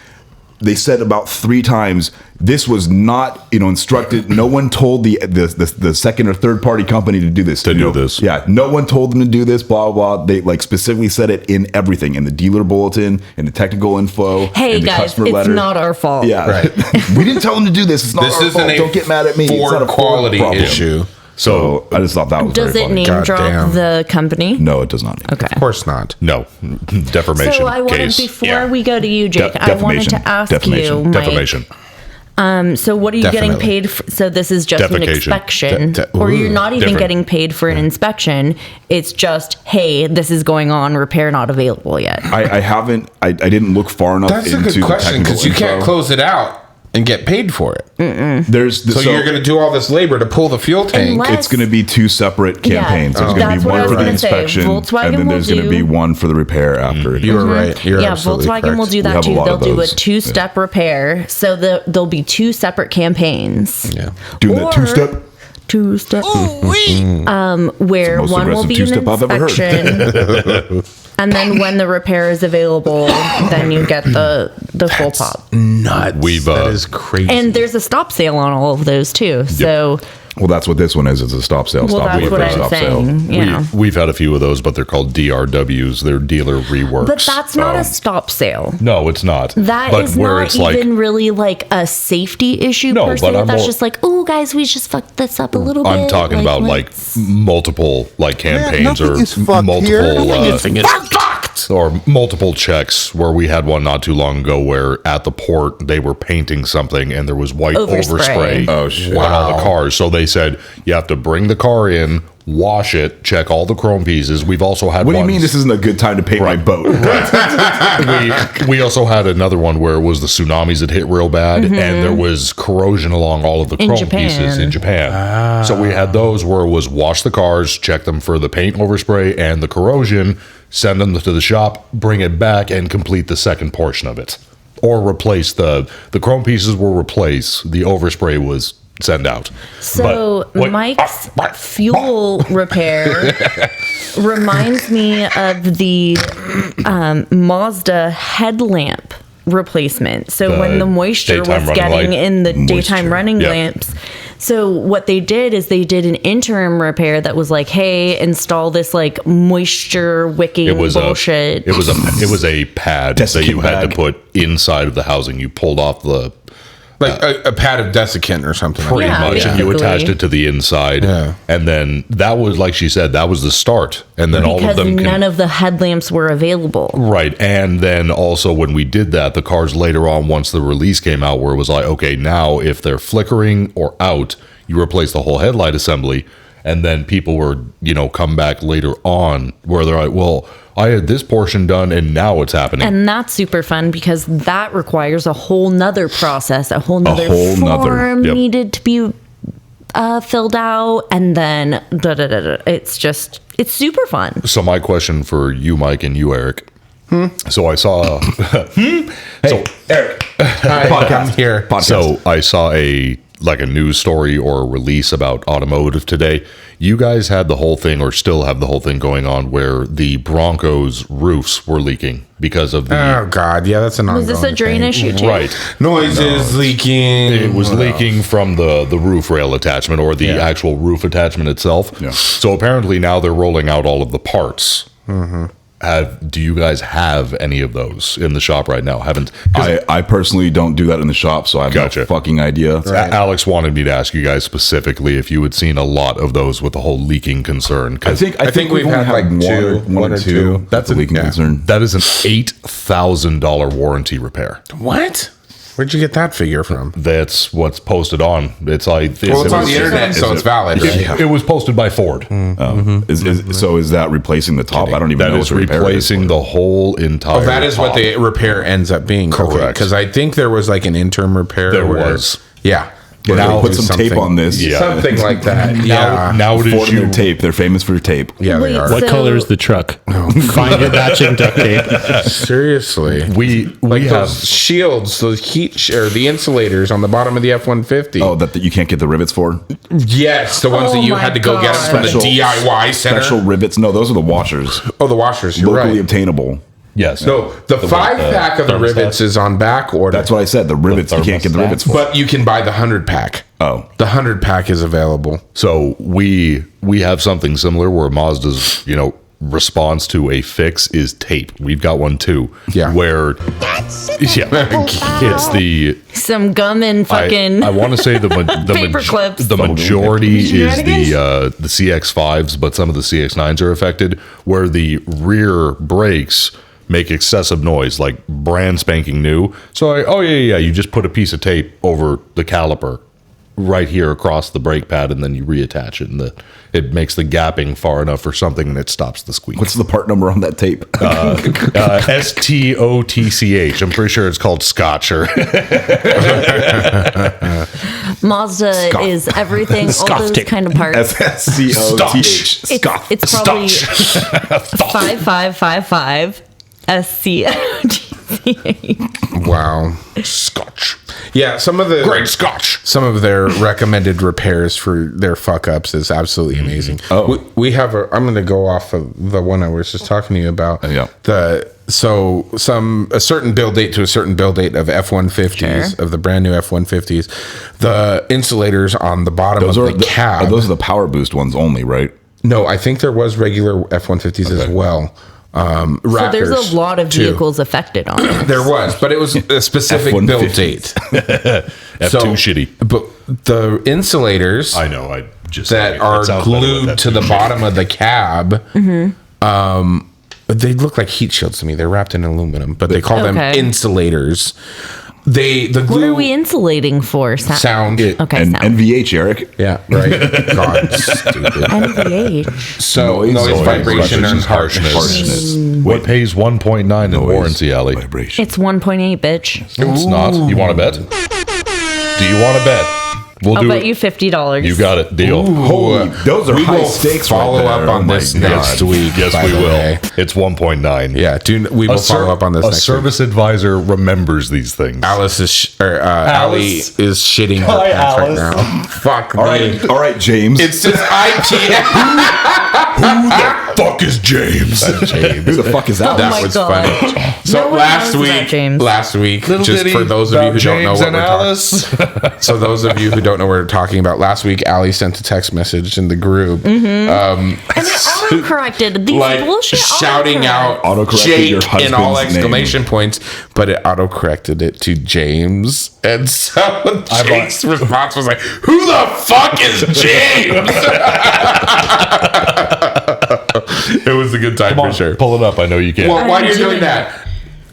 Speaker 1: They said about 3 times this was not instructed. No one told the second or third party company to do this.
Speaker 4: This.
Speaker 1: Yeah, no one told them to do this. Blah blah. They specifically said it in everything, in the dealer bulletin, in the technical info.
Speaker 3: Hey
Speaker 1: in the
Speaker 3: guys,
Speaker 1: customer
Speaker 3: it's
Speaker 1: letter.
Speaker 3: not our fault.
Speaker 1: Yeah,
Speaker 2: right.
Speaker 1: We didn't tell them to do this. It's not our fault. Don't get mad at me. It's not a
Speaker 2: quality issue.
Speaker 1: So I just thought that was
Speaker 3: Does
Speaker 1: very
Speaker 3: it
Speaker 1: funny.
Speaker 3: name drop the company?
Speaker 1: No, it does not.
Speaker 3: Okay.
Speaker 2: Of course not.
Speaker 4: No, defamation
Speaker 3: So I wanted
Speaker 4: case.
Speaker 3: before we go to you, Jake, I wanted to ask you, Mike.
Speaker 4: Defamation.
Speaker 3: So what are you
Speaker 2: Definitely.
Speaker 3: getting paid for? So this is just an
Speaker 4: Defecation.
Speaker 3: inspection, or you're not even
Speaker 4: Different.
Speaker 3: getting paid for an inspection. It's just, hey, this is going on. Repair not available yet.
Speaker 1: I haven't. I didn't look far enough.
Speaker 2: That's a
Speaker 1: into
Speaker 2: good question
Speaker 1: because
Speaker 2: because you can't close it out and get paid for it. So you're going to do all this labor to pull the fuel tank.
Speaker 3: Unless-
Speaker 1: It's going to be 2 separate campaigns. There's going to
Speaker 3: That's
Speaker 1: be
Speaker 3: what I
Speaker 1: one
Speaker 3: was
Speaker 1: for the
Speaker 3: gonna say.
Speaker 1: inspection,
Speaker 3: Volkswagen
Speaker 1: and then there's
Speaker 3: will
Speaker 1: going to be
Speaker 3: do-
Speaker 1: one for the repair after.
Speaker 2: You were right. You're absolutely
Speaker 3: Volkswagen
Speaker 2: correct.
Speaker 3: will do
Speaker 1: We
Speaker 3: that
Speaker 1: have a
Speaker 3: too.
Speaker 1: lot
Speaker 3: They'll
Speaker 1: of
Speaker 3: do a
Speaker 1: those.
Speaker 3: 2-step repair. So there'll be 2 separate campaigns.
Speaker 2: Yeah.
Speaker 1: Doing that
Speaker 3: Or-
Speaker 1: 2-step.
Speaker 3: 2-step. Where
Speaker 1: It's the most
Speaker 3: one will
Speaker 1: aggressive
Speaker 3: be an
Speaker 1: two-step I've ever heard.
Speaker 3: inspection. And then when the repair is available, then you get the full pop.
Speaker 2: Nuts. That is crazy.
Speaker 3: And there's a stop sale on all of those too. So
Speaker 1: Well, that's what this one is. It's a stop sale.
Speaker 3: well,
Speaker 1: stop
Speaker 3: that's what
Speaker 1: repair,
Speaker 3: I'm
Speaker 1: stop sale.
Speaker 3: saying. Yeah.
Speaker 4: We've had a few of those, but they're called DRWs. They're dealer reworks.
Speaker 3: But that's not a stop sale.
Speaker 4: No, it's not.
Speaker 3: That
Speaker 4: but
Speaker 3: is
Speaker 4: where
Speaker 3: not
Speaker 4: it's
Speaker 3: even really like a safety issue
Speaker 4: No,
Speaker 3: per
Speaker 4: but
Speaker 3: se.
Speaker 4: I'm
Speaker 3: That's
Speaker 4: more-
Speaker 3: just like, oh, guys, we just fucked this up a little bit.
Speaker 4: I'm talking about like
Speaker 3: let's-
Speaker 4: multiple like campaigns
Speaker 6: nothing
Speaker 4: or
Speaker 6: is fucked
Speaker 4: multiple
Speaker 6: here.
Speaker 4: or multiple checks where we had one not too long ago where at the port they were painting something and there was white
Speaker 3: Overspray.
Speaker 4: overspray
Speaker 1: Oh, shit.
Speaker 4: on all the cars. So they said you have to bring the car in, wash it, check all the chrome pieces. We've also had
Speaker 1: What do you
Speaker 4: ones-
Speaker 1: mean this isn't a good time to paint my boat?
Speaker 4: we also had another one where it was the tsunamis that hit real bad and there was corrosion along all of the
Speaker 3: In
Speaker 4: chrome
Speaker 3: Japan.
Speaker 4: pieces in Japan. So we had those where it was wash the cars, check them for the paint overspray and the corrosion, send them to the shop, bring it back and complete the second portion of it. Or replace the chrome pieces were replaced, the overspray was send out.
Speaker 3: So
Speaker 4: But what-
Speaker 3: Mike's fuel repair reminds me of the Mazda headlamp replacement. So when the moisture
Speaker 4: daytime
Speaker 3: was
Speaker 4: running
Speaker 3: getting
Speaker 4: light.
Speaker 3: in the daytime
Speaker 1: Moisture.
Speaker 3: running
Speaker 4: Yep.
Speaker 3: lamps. So what they did is they did an interim repair that was like, hey, install this like moisture wicking
Speaker 4: It was
Speaker 3: bullshit.
Speaker 4: it was a pad that you
Speaker 1: Desiccant
Speaker 4: had to
Speaker 1: bag.
Speaker 4: put inside of the housing. You pulled off the
Speaker 2: like a pad of desiccant or something.
Speaker 4: pretty
Speaker 3: Yeah,
Speaker 4: much, and you
Speaker 3: basically.
Speaker 4: attached it to the inside.
Speaker 2: Yeah.
Speaker 4: And then that was, like she said, that was the start. And then all of
Speaker 3: because
Speaker 4: them
Speaker 3: none of the headlamps were available.
Speaker 4: right. And then also when we did that, the cars later on, once the release came out, where it was like, okay, now if they're flickering or out, you replace the whole headlight assembly. And then people were, come back later on where they're like, well, I had this portion done and now it's happening.
Speaker 3: And that's super fun because that requires a whole nother process, a whole nother
Speaker 1: whole nother-
Speaker 3: form
Speaker 4: yep.
Speaker 3: needed to be filled out, and then it's super fun.
Speaker 4: So my question for you, Mike, and you, Eric. So I saw.
Speaker 1: Hey, Eric.
Speaker 2: Hi, I'm here.
Speaker 1: Podcast.
Speaker 4: So I saw a like a news story or a release about automotive today. You guys had the whole thing, or still have the whole thing going on, where the Broncos roofs were leaking because of the
Speaker 2: Oh God, yeah, that's an ongoing
Speaker 3: Was this a drain
Speaker 2: thing.
Speaker 3: issue too?
Speaker 4: right.
Speaker 2: Noise is leaking.
Speaker 4: It was
Speaker 2: What
Speaker 4: leaking from the roof rail attachment or the actual roof attachment itself.
Speaker 1: Yeah.
Speaker 4: So apparently now they're rolling out all of the parts. Do you guys have any of those in the shop right now? Haven't?
Speaker 1: I personally don't do that in the shop, so I have
Speaker 4: Gotcha.
Speaker 1: no fucking idea.
Speaker 4: Alex wanted me to ask you guys specifically if you had seen a lot of those with the whole leaking concern. 'cause
Speaker 1: I think we've
Speaker 2: had
Speaker 1: had
Speaker 2: like
Speaker 1: one or two. That's a leaking concern.
Speaker 4: that is an $8,000 warranty repair.
Speaker 2: What? Where'd you get that figure from?
Speaker 4: That's what's posted on. It's like
Speaker 2: Well, it's on the internet, so it's valid. Right?
Speaker 4: It was posted by Ford.
Speaker 1: So is that replacing the top? I don't even
Speaker 4: That
Speaker 1: know
Speaker 4: is
Speaker 1: what the repair
Speaker 4: replacing the whole entire.
Speaker 2: Oh, that is what
Speaker 4: top.
Speaker 2: the repair ends up being.
Speaker 4: Correct.
Speaker 2: Because I think there was like an interim repair.
Speaker 4: There
Speaker 2: where-
Speaker 4: was.
Speaker 2: Yeah.
Speaker 1: Where
Speaker 4: Now
Speaker 1: they put
Speaker 4: do
Speaker 1: some tape on this.
Speaker 4: Yeah.
Speaker 2: Something like that. Yeah.
Speaker 4: Now
Speaker 1: Ford
Speaker 4: did
Speaker 1: and their
Speaker 4: you?
Speaker 1: tape. They're famous for their tape.
Speaker 2: Yeah, they
Speaker 3: Wait,
Speaker 2: are.
Speaker 3: so-
Speaker 5: What color is the truck? Find it matching duct tape.
Speaker 2: Seriously.
Speaker 4: We
Speaker 2: Like
Speaker 4: have
Speaker 2: those shields, those or the insulators on the bottom of the F-150.
Speaker 1: Oh, that you can't get the rivets for?
Speaker 2: Yes, the ones
Speaker 3: Oh
Speaker 2: that you
Speaker 3: my
Speaker 2: had to go get them from
Speaker 1: Special-
Speaker 2: the DIY center.
Speaker 1: Special rivets? No, those are the washers.
Speaker 2: Oh, the washers. You're
Speaker 1: Locally
Speaker 2: right.
Speaker 1: obtainable.
Speaker 4: yes.
Speaker 2: No, the 5-pack of the
Speaker 4: thermostat.
Speaker 2: rivets is on back order.
Speaker 1: That's what I said. The rivets, you can't get the
Speaker 4: thermostat.
Speaker 1: rivets for.
Speaker 2: But you can buy the 100-pack.
Speaker 1: Oh.
Speaker 2: The 100-pack is available.
Speaker 4: So we have something similar where Mazda's response to a fix is tape. We've got one too.
Speaker 2: Yeah.
Speaker 4: Where it's the
Speaker 3: Some gum and fucking.
Speaker 4: I want to say the
Speaker 3: Paper clips.
Speaker 4: the majority is
Speaker 3: Shenanigans?
Speaker 4: the CX5s, but some of the CX9s are affected where the rear brakes make excessive noise, like brand spanking new. So you just put a piece of tape over the caliper right here across the brake pad, and then you reattach it, and it makes the gapping far enough for something, and it stops the squeak.
Speaker 1: What's the part number on that tape?
Speaker 4: STOTCH. I'm pretty sure it's called Scotch. Or
Speaker 3: Mazda is everything, all those
Speaker 5: tape.
Speaker 3: kind of parts.
Speaker 1: SSCOTH.
Speaker 3: It's probably 5555 SCOTCH.
Speaker 2: Wow.
Speaker 4: Scotch.
Speaker 2: Yeah, some of the
Speaker 4: Great Scotch.
Speaker 2: some of their recommended repairs for their fuck ups is absolutely amazing.
Speaker 1: Oh.
Speaker 2: We have I'm going to go off of the one I was just talking to you about.
Speaker 1: Yeah.
Speaker 2: A certain build date to a certain build date of F-150s, of the brand new F-150s. The insulators on the bottom of the cab.
Speaker 1: Those are the power boost ones only, right?
Speaker 2: No, I think there was regular F-150s as well.
Speaker 3: So there's
Speaker 2: Raptors,
Speaker 3: a lot of
Speaker 2: too.
Speaker 3: vehicles affected on it.
Speaker 2: There was, but it was a specific
Speaker 1: F-150.
Speaker 2: build date.
Speaker 4: F2 shitty.
Speaker 2: But the insulators
Speaker 4: I know. I just
Speaker 2: that are glued to the bottom of the cab, they look like heat shields to me. They're wrapped in aluminum, but they call them
Speaker 3: Okay.
Speaker 2: insulators. The
Speaker 3: What
Speaker 2: glue
Speaker 3: are we insulating for?
Speaker 2: sound.
Speaker 3: Okay,
Speaker 1: And
Speaker 3: sound.
Speaker 1: NVH, Eric.
Speaker 2: Yeah, right. God, stupid.
Speaker 3: NVH.
Speaker 2: So
Speaker 1: Noise,
Speaker 2: noise, vibration, and
Speaker 4: harshness.
Speaker 2: harshness.
Speaker 4: What pays 1.9 in warranty, Allie?
Speaker 1: Vibration.
Speaker 3: It's 1.8, bitch.
Speaker 4: No, it's not. You want to bet? Do you want to bet? We'll
Speaker 3: I'll
Speaker 4: do
Speaker 3: bet
Speaker 4: it.
Speaker 3: you $50.
Speaker 4: You got it. Deal.
Speaker 1: Holy, those are
Speaker 2: We
Speaker 1: high
Speaker 2: will
Speaker 1: stakes.
Speaker 2: follow
Speaker 1: right
Speaker 2: up
Speaker 1: there.
Speaker 2: on
Speaker 1: Oh my
Speaker 2: this
Speaker 1: God.
Speaker 2: next week.
Speaker 4: Yes,
Speaker 2: by
Speaker 4: we
Speaker 2: the
Speaker 4: will.
Speaker 2: way.
Speaker 4: It's 1.9.
Speaker 2: Yeah, we will follow up on this
Speaker 4: A
Speaker 2: next
Speaker 4: service
Speaker 2: week.
Speaker 4: advisor remembers these things.
Speaker 2: Alice is Allie is shitting her
Speaker 4: Hi,
Speaker 2: pants
Speaker 4: Alice.
Speaker 2: right now. Fuck
Speaker 1: All
Speaker 2: me.
Speaker 1: right, all right, James.
Speaker 2: It's just IT.
Speaker 4: Fuck is James?
Speaker 1: Who the fuck is that?
Speaker 3: Oh
Speaker 2: That
Speaker 3: my
Speaker 2: was
Speaker 3: God.
Speaker 2: funny. So
Speaker 3: No one
Speaker 2: last
Speaker 3: knows about James.
Speaker 2: week, just for those of you who don't know what we're talking. So those of you who don't know what we're talking about, last week Allie sent a text message in the group,
Speaker 3: And it auto-corrected. These
Speaker 2: like
Speaker 3: bullshit
Speaker 2: shouting
Speaker 3: autocorrect.
Speaker 2: out
Speaker 1: Autocorrected your
Speaker 2: Jake in all
Speaker 1: husband's
Speaker 2: exclamation points, but it autocorrected it to James, and so Jake's response was like, "Who the fuck is James?" It was a good time for sure.
Speaker 4: Pull it up. I know you can.
Speaker 2: Well, while you're
Speaker 3: doing
Speaker 2: doing that,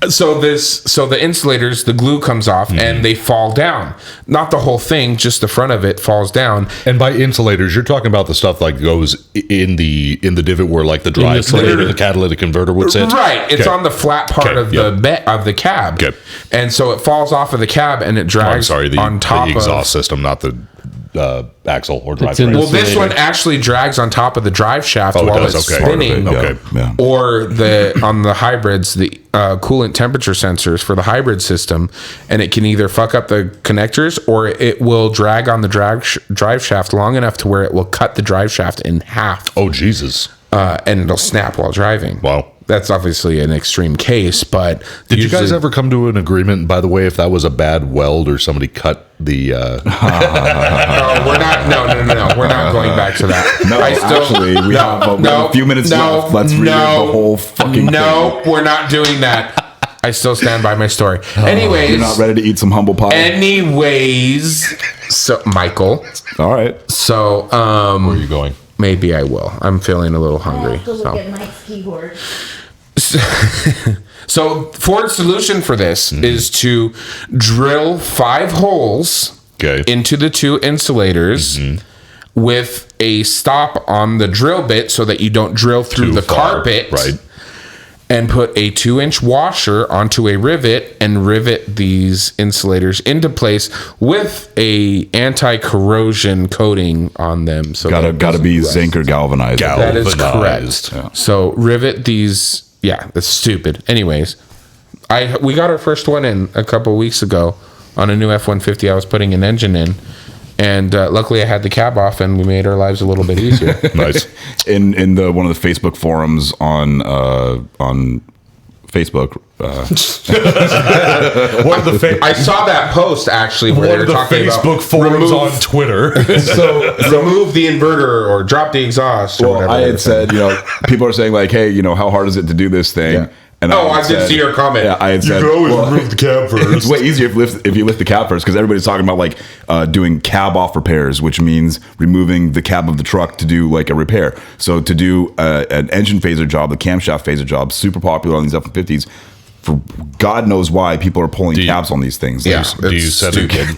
Speaker 2: so the insulators, the glue comes off and they fall down. Not the whole thing, just the front of it falls down.
Speaker 4: And by insulators, you're talking about the stuff like goes in the divot where like the drive plate or the catalytic converter would sit.
Speaker 2: Right, it's
Speaker 4: Okay.
Speaker 2: on the flat part
Speaker 4: Okay,
Speaker 2: of
Speaker 4: yep.
Speaker 2: the cab,
Speaker 4: Okay.
Speaker 2: and so it falls off of the cab and it
Speaker 4: Oh, I'm
Speaker 2: drags
Speaker 4: sorry,
Speaker 2: on top
Speaker 4: the exhaust
Speaker 2: of.
Speaker 4: system, not the axle or drive
Speaker 5: It's in
Speaker 4: train.
Speaker 5: the-
Speaker 2: Well, this
Speaker 5: Insulator.
Speaker 2: one actually drags on top of the drive shaft
Speaker 4: Oh, it
Speaker 2: while
Speaker 4: does?
Speaker 2: it's
Speaker 4: Okay.
Speaker 2: spinning.
Speaker 4: Okay.
Speaker 1: Yeah.
Speaker 2: Or on the hybrids, the coolant temperature sensors for the hybrid system, and it can either fuck up the connectors or it will drag on the drive shaft long enough to where it will cut the drive shaft in half,
Speaker 4: Oh, Jesus.
Speaker 2: and it'll snap while driving.
Speaker 4: Wow.
Speaker 2: That's obviously an extreme case, but
Speaker 4: Did you guys
Speaker 2: usually-
Speaker 4: ever come to an agreement, by the way, if that was a bad weld or somebody cut the...
Speaker 2: No, we're not. No. We're not going back to that.
Speaker 1: No, actually, we have a few minutes left. Let's relive the whole fucking
Speaker 2: No,
Speaker 1: thing.
Speaker 2: we're not doing that. I still stand by my story. Anyways,
Speaker 1: You're not ready to eat some humble pie?
Speaker 2: anyways, so Michael,
Speaker 1: All right.
Speaker 2: so
Speaker 4: Where are you going?
Speaker 2: maybe I will. I'm feeling a little hungry. So.
Speaker 3: Mike's keyboard.
Speaker 2: So Ford's solution for this is to drill 5 holes
Speaker 4: Okay.
Speaker 2: into the 2 insulators with a stop on the drill bit so that you don't drill through
Speaker 4: Too
Speaker 2: the
Speaker 4: far,
Speaker 2: carpet.
Speaker 4: right.
Speaker 2: And put a 2-inch washer onto a rivet and rivet these insulators into place with a anti-corrosion coating on them. So
Speaker 1: Gotta
Speaker 2: that
Speaker 1: be zinc or galvanized.
Speaker 2: that is
Speaker 4: Galvanized.
Speaker 2: correct.
Speaker 1: Yeah.
Speaker 2: So rivet these. Yeah, that's stupid. Anyways, we got our first one in a couple weeks ago on a new F-150. I was putting an engine in, and luckily I had the cab off, and we made our lives a little bit easier.
Speaker 4: Nice.
Speaker 1: In the one of the Facebook forums on Facebook.
Speaker 4: One of the
Speaker 2: I saw that post actually where they were talking about
Speaker 4: Twitter.
Speaker 2: remove the inverter or drop the exhaust. Or
Speaker 1: Well,
Speaker 2: whatever
Speaker 1: I
Speaker 2: they were
Speaker 1: had
Speaker 2: saying.
Speaker 1: said, people are saying like, hey, how hard is it to do this thing?
Speaker 2: Yeah.
Speaker 1: And
Speaker 2: Oh,
Speaker 1: had
Speaker 2: I did see your comment.
Speaker 1: Yeah, I had said,
Speaker 4: the cab
Speaker 1: it's way easier if you lift the cab first, because everybody's talking about like doing cab off repairs, which means removing the cab of the truck to do like a repair. So to do an engine phaser job, the camshaft phaser job, super popular on these F-150s. For God knows why people are pulling cabs on these things.
Speaker 2: Yeah,
Speaker 4: Do you
Speaker 2: it's
Speaker 4: set it?
Speaker 2: stupid.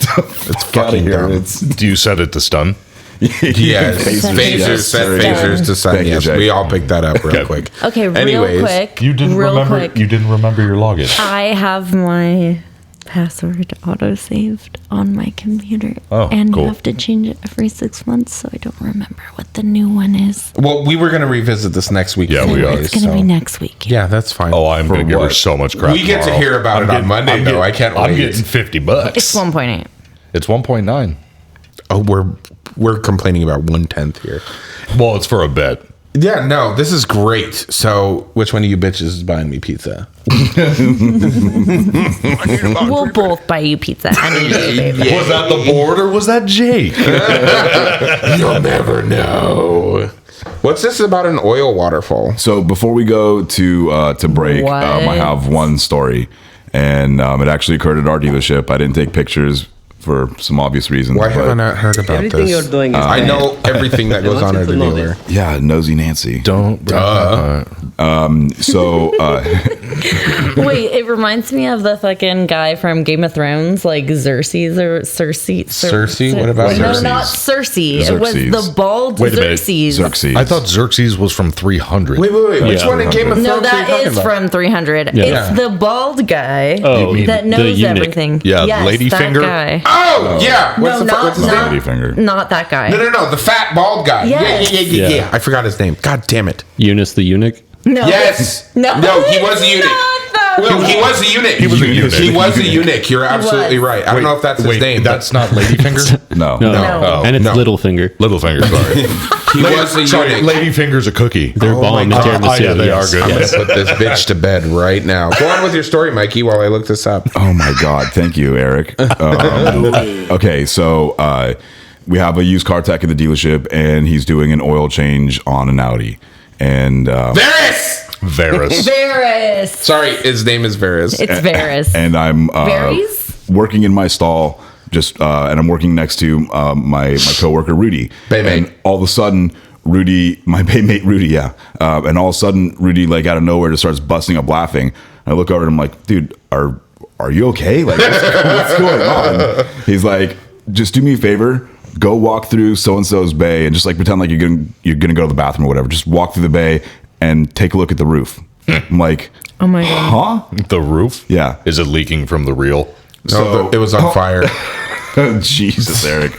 Speaker 1: It's
Speaker 2: fucking dumb.
Speaker 4: Do you set it to stun?
Speaker 2: Yes, phasers, set phasers to sun.
Speaker 1: Thank you,
Speaker 2: Yes,
Speaker 1: Jay.
Speaker 2: we all picked that up real quick.
Speaker 3: Okay, real
Speaker 2: Anyways,
Speaker 3: quick.
Speaker 4: You didn't
Speaker 3: quick.
Speaker 4: remember your login.
Speaker 3: I have my password auto saved on my computer.
Speaker 4: Oh,
Speaker 3: and
Speaker 4: cool.
Speaker 3: you have to change it every 6 months, so I don't remember what the new one is.
Speaker 2: Well, we were going to revisit this next week.
Speaker 4: Yeah, we are.
Speaker 3: It's going to be next week.
Speaker 2: Yeah, that's fine.
Speaker 4: Oh, I'm going to give her so much crap.
Speaker 2: We get to
Speaker 4: tomorrow.
Speaker 2: hear about it on Monday, though. I can't
Speaker 4: I'm
Speaker 2: wait.
Speaker 4: getting $50.
Speaker 3: It's 1.8.
Speaker 4: It's 1.9.
Speaker 2: Oh, we're complaining about 1/10 here.
Speaker 4: Well, it's for a bet.
Speaker 2: Yeah, no, this is great. So, which one of you bitches is buying me pizza?
Speaker 3: We'll both buy you pizza any day, baby.
Speaker 4: Was that the board or was that Jake?
Speaker 2: You'll never know. What's this about an oil waterfall?
Speaker 1: So before we go to break,
Speaker 3: What?
Speaker 1: I have one story, and it actually occurred at our dealership. I didn't take pictures for some obvious reasons.
Speaker 2: Why have
Speaker 1: but-
Speaker 2: I not heard about
Speaker 7: Everything
Speaker 2: this?
Speaker 7: you're doing is
Speaker 2: I
Speaker 7: bad.
Speaker 2: know everything that goes on
Speaker 7: want
Speaker 2: at
Speaker 7: you
Speaker 2: the
Speaker 7: to know
Speaker 2: dealer.
Speaker 1: Yeah, nosy Nancy.
Speaker 4: Don't.
Speaker 1: So
Speaker 3: Wait, it reminds me of the fucking guy from Game of Thrones, like Xerxes or Cersei.
Speaker 2: Cersei? What about
Speaker 3: No,
Speaker 1: Xerxes?
Speaker 3: not Cersei. It was
Speaker 1: Xerxes.
Speaker 3: the bald
Speaker 4: Wait a minute.
Speaker 3: Xerxes.
Speaker 1: Xerxes.
Speaker 4: I thought Xerxes was from 300.
Speaker 2: Wait. Which
Speaker 5: Yeah.
Speaker 2: one in Game of Thrones
Speaker 3: No,
Speaker 2: are you
Speaker 3: that
Speaker 2: talking
Speaker 3: is
Speaker 2: about?
Speaker 3: from 300.
Speaker 5: Yeah.
Speaker 3: It's the bald guy
Speaker 5: Oh,
Speaker 3: that
Speaker 5: the
Speaker 3: knows
Speaker 5: eunuch.
Speaker 3: everything.
Speaker 4: Yeah,
Speaker 3: yes,
Speaker 4: Ladyfinger?
Speaker 3: that guy.
Speaker 2: Oh, yeah.
Speaker 3: No,
Speaker 2: what's his
Speaker 3: not-
Speaker 2: name?
Speaker 1: Ladyfinger.
Speaker 3: Not that guy.
Speaker 2: No. The fat bald guy.
Speaker 3: Yes.
Speaker 2: Yeah. I forgot his name. God damn it.
Speaker 5: Eunice the eunuch.
Speaker 3: No.
Speaker 2: Yes.
Speaker 3: No.
Speaker 2: he was a eunuch. Well, he was a eunuch.
Speaker 4: He was a eunuch.
Speaker 2: He was a eunuch. You're absolutely
Speaker 3: was.
Speaker 2: right. I don't know if that's his name.
Speaker 4: That's not Ladyfinger?
Speaker 1: No.
Speaker 5: No.
Speaker 3: No.
Speaker 5: And it's
Speaker 2: No.
Speaker 5: Littlefinger.
Speaker 4: Littlefinger, sorry.
Speaker 2: he was a
Speaker 4: Sorry,
Speaker 2: eunuch.
Speaker 4: Ladyfinger's a cookie.
Speaker 5: They're bomb in tiramisu.
Speaker 4: yeah, they
Speaker 5: yes.
Speaker 4: are good.
Speaker 2: I'm
Speaker 4: Yes.
Speaker 2: gonna put this bitch to bed right now. Go on with your story, Mikey, while I look this up.
Speaker 1: Oh my God! Thank you, Eric. Okay, so we have a used car tech at the dealership, and he's doing an oil change on an Audi. And
Speaker 2: Varys!
Speaker 4: Varys.
Speaker 3: Varys.
Speaker 2: Sorry, his name is Varys.
Speaker 3: It's Varys.
Speaker 1: and I'm
Speaker 3: Varys?
Speaker 1: working in my stall, and I'm working next to my coworker Rudy.
Speaker 2: Baymate.
Speaker 1: And all of a sudden, Rudy, my baymate Rudy, yeah. And all of a sudden, Rudy, like out of nowhere, just starts busting up laughing. And I look over and I'm like, dude, are you okay? Like, what's going on? He's like, just do me a favor. Go walk through so and so's bay and just like pretend like you're gonna go to the bathroom or whatever. Just walk through the bay and take a look at the roof. I'm like,
Speaker 3: Oh my God.
Speaker 1: huh?
Speaker 4: The roof?
Speaker 1: Yeah.
Speaker 4: Is it leaking from the reel?
Speaker 2: No, it was on fire.
Speaker 1: Jesus, Eric.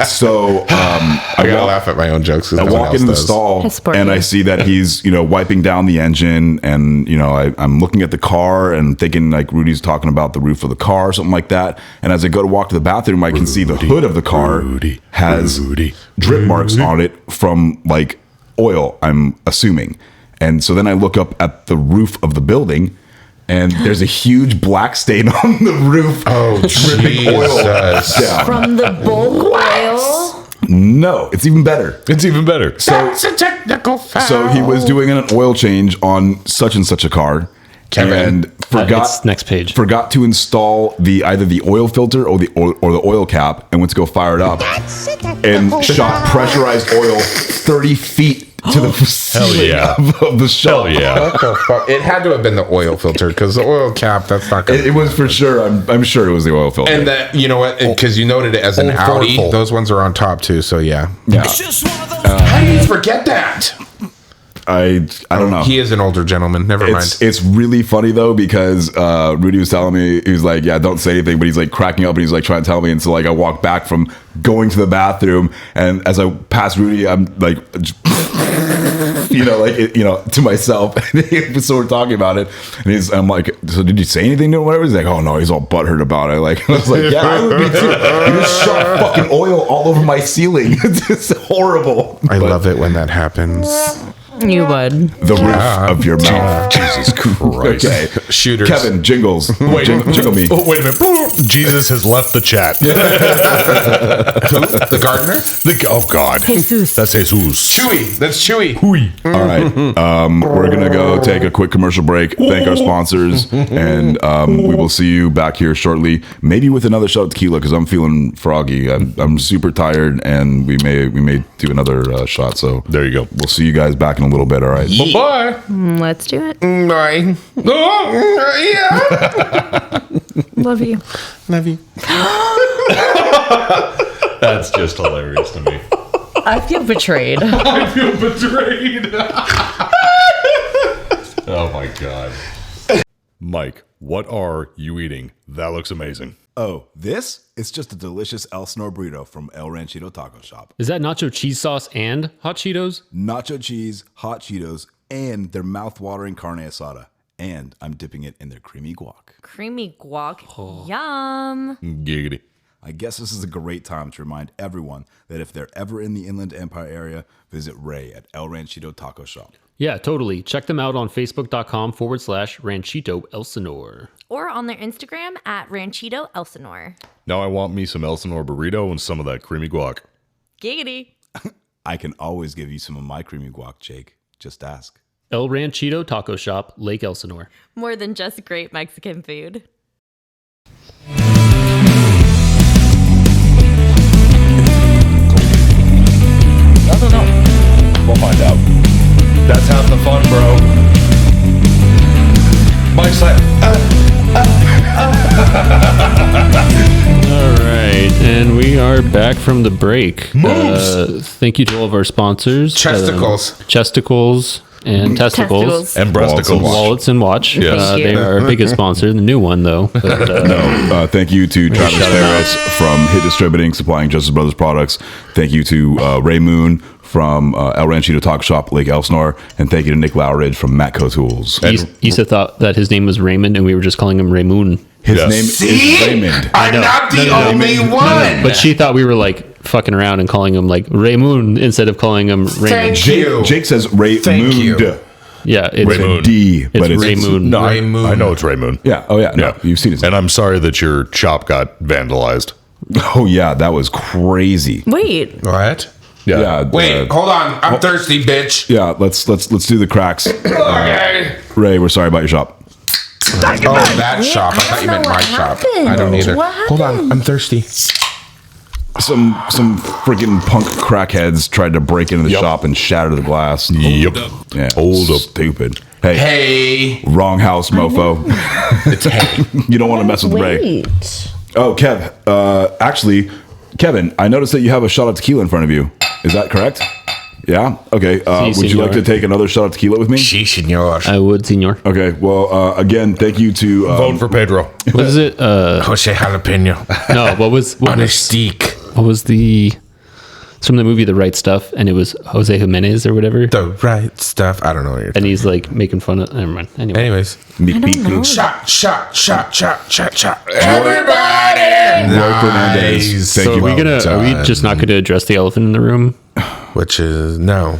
Speaker 1: So
Speaker 2: I gotta laugh at my own jokes.
Speaker 1: I walk into the stall and I see that he's, wiping down the engine, and I'm looking at the car and thinking like Rudy's talking about the roof of the car or something like that. And as I go to walk to the bathroom, I can see the hood of the car has drip marks on it from like oil, I'm assuming. And so then I look up at the roof of the building, and there's a huge black stain on the roof.
Speaker 2: Oh,
Speaker 1: dripping oil down.
Speaker 3: From the bulk oil?
Speaker 1: No, it's even better.
Speaker 4: It's even better.
Speaker 2: That's a technical foul.
Speaker 1: So he was doing an oil change on such and such a car,
Speaker 2: Kevin.
Speaker 1: and
Speaker 5: It's next page.
Speaker 1: forgot to install either the oil filter or the oil cap, and went to go fire it up, and shot pressurized oil 30 feet to the ceiling
Speaker 4: yeah.
Speaker 1: of the shop.
Speaker 4: Hell yeah.
Speaker 2: What the fuck? It had to have been the oil filter, because the oil cap, that's not going to
Speaker 1: It was for sure. I'm sure it was the oil filter.
Speaker 2: And that, you know what? Because you noted it as an
Speaker 4: Old
Speaker 2: Audi.
Speaker 4: Ford.
Speaker 2: Those ones are on top too. So yeah.
Speaker 1: Yeah.
Speaker 2: How do you forget that?
Speaker 1: I don't know.
Speaker 2: He is an older gentleman. Never mind.
Speaker 1: It's really funny though, because Rudy was telling me, he was like, yeah, don't say anything, but he's like cracking up and he's like trying to tell me. And so like I walk back from going to the bathroom, and as I pass Rudy, I'm like to myself. So we're talking about it, and I'm like, so did you say anything to him? Whatever. He's like, oh no, he's all butthurt about it. Like, I was like, yeah, I would be too. He just shot fucking oil all over my ceiling. It's just horrible.
Speaker 2: I love it when that happens.
Speaker 3: You would.
Speaker 1: The roof of your mouth.
Speaker 4: Jesus Christ.
Speaker 1: Okay,
Speaker 2: Shooters.
Speaker 1: Kevin, jingles. Jingle me.
Speaker 4: Oh, wait a minute. Jesus has left the chat.
Speaker 2: The gardener?
Speaker 4: Oh, God.
Speaker 3: Jesus.
Speaker 4: That's Jesus.
Speaker 2: Chewy. That's Chewy.
Speaker 1: All right. We're going to go take a quick commercial break, thank our sponsors, and we will see you back here shortly, maybe with another shot of tequila, because I'm feeling froggy. I'm super tired, and we may do another shot. So
Speaker 4: There you go.
Speaker 1: we'll see you guys back in a little bit. All right.
Speaker 2: Bye.
Speaker 3: Let's do it.
Speaker 2: Bye. Oh, yeah.
Speaker 3: Love you.
Speaker 2: Love you.
Speaker 4: That's just hilarious to me.
Speaker 3: I feel betrayed.
Speaker 4: I feel betrayed. Oh, my God. Mike, what are you eating? That looks amazing.
Speaker 1: Oh, this? It's just a delicious Elsinore burrito from El Ranchito Taco Shop.
Speaker 5: Is that nacho cheese sauce and hot Cheetos?
Speaker 1: Nacho cheese, hot Cheetos, and their mouth-watering carne asada. And I'm dipping it in their creamy guac.
Speaker 3: Creamy guac. Yum.
Speaker 4: Giggity.
Speaker 1: I guess this is a great time to remind everyone that if they're ever in the Inland Empire area, visit Ray at El Ranchito Taco Shop.
Speaker 5: Yeah, totally. Check them out on Facebook.com/Ranchito Elsinore.
Speaker 3: Or on their Instagram at Ranchito Elsinore.
Speaker 4: Now I want me some Elsinore burrito and some of that creamy guac.
Speaker 3: Giggity.
Speaker 1: I can always give you some of my creamy guac, Jake. Just ask.
Speaker 5: El Ranchito Taco Shop, Lake Elsinore.
Speaker 3: More than just great Mexican food.
Speaker 4: I don't know. We'll find out. That's half the fun, bro. Mike's like,
Speaker 5: All right, and we are back from the break. Thank you to all of our sponsors.
Speaker 2: Chesticles.
Speaker 5: Chesticles and testicles.
Speaker 4: and breasticles.
Speaker 5: Wallets and watch.
Speaker 4: Yes.
Speaker 5: They are our biggest sponsor. The new one, though. But,
Speaker 1: Thank you to Travis Ferris from Hit Distributing, supplying Justice Brothers products. Thank you to Ray Moon from El Ranchito Taco Shop, Lake Elsinore. And thank you to Nick Lowridge from Matco Tools.
Speaker 5: Issa thought that his name was Raymond, and we were just calling him Raymoon.
Speaker 1: His
Speaker 4: Yes.
Speaker 1: name
Speaker 2: See?
Speaker 1: is Raymond.
Speaker 2: I'm not the only one.
Speaker 5: But she thought we were like fucking around and calling him like Raymoon instead of calling him Raymond.
Speaker 2: Thank you.
Speaker 1: Jake says Ray
Speaker 2: Thank you.
Speaker 1: Moon.
Speaker 5: Yeah, it's
Speaker 4: Raymoon.
Speaker 1: D, but it's
Speaker 5: Raymoon.
Speaker 4: No,
Speaker 2: Ray Moon.
Speaker 4: I know it's Ray Moon.
Speaker 1: Yeah. Oh, yeah. No,
Speaker 4: Yeah.
Speaker 1: you've seen his
Speaker 4: And I'm sorry that your shop got vandalized.
Speaker 1: Oh, yeah. That was crazy.
Speaker 3: Wait.
Speaker 2: What?
Speaker 1: Yeah.
Speaker 2: Wait, hold on. I'm thirsty, bitch.
Speaker 1: Yeah. Let's do the cracks.
Speaker 2: Okay.
Speaker 1: Ray, we're sorry about your shop.
Speaker 2: Oh, that shop. I thought you meant my shop. I don't either.
Speaker 3: What
Speaker 2: Hold on. I'm thirsty.
Speaker 1: Some freaking punk crackheads tried to break into the
Speaker 4: Yep.
Speaker 1: shop and shatter the glass.
Speaker 4: Yep.
Speaker 1: Yeah.
Speaker 4: Hold up.
Speaker 1: Stupid. Hey.
Speaker 2: Hey.
Speaker 1: Wrong house, mofo.
Speaker 2: It's hey.
Speaker 1: You don't want to mess with Ray.
Speaker 3: Wait.
Speaker 1: Oh, Kev. Actually, Kevin, I noticed that you have a shot of tequila in front of you. Is that correct? Yeah. Okay.
Speaker 5: Si,
Speaker 1: would you like to
Speaker 5: senor.
Speaker 1: take another shot of tequila with me?
Speaker 2: Si, senor.
Speaker 5: I would, senor.
Speaker 1: Okay. Well, again, thank you to
Speaker 4: Vote for Pedro.
Speaker 5: What is it?
Speaker 2: Jose Jalapeno.
Speaker 5: No,
Speaker 2: On a steak.
Speaker 5: what was the? It's from the movie The Right Stuff, and it was Jose Jimenez or whatever.
Speaker 2: The right stuff. I don't know what you're
Speaker 5: And
Speaker 2: talking
Speaker 5: he's like making fun of. Never mind. Anyway,
Speaker 2: Anyways.
Speaker 1: Meat
Speaker 3: don't know.
Speaker 2: Shot. Everybody!
Speaker 1: Roy Fernandez. Thank you.
Speaker 5: are we just not going to address the elephant in the room?
Speaker 2: Which is, no.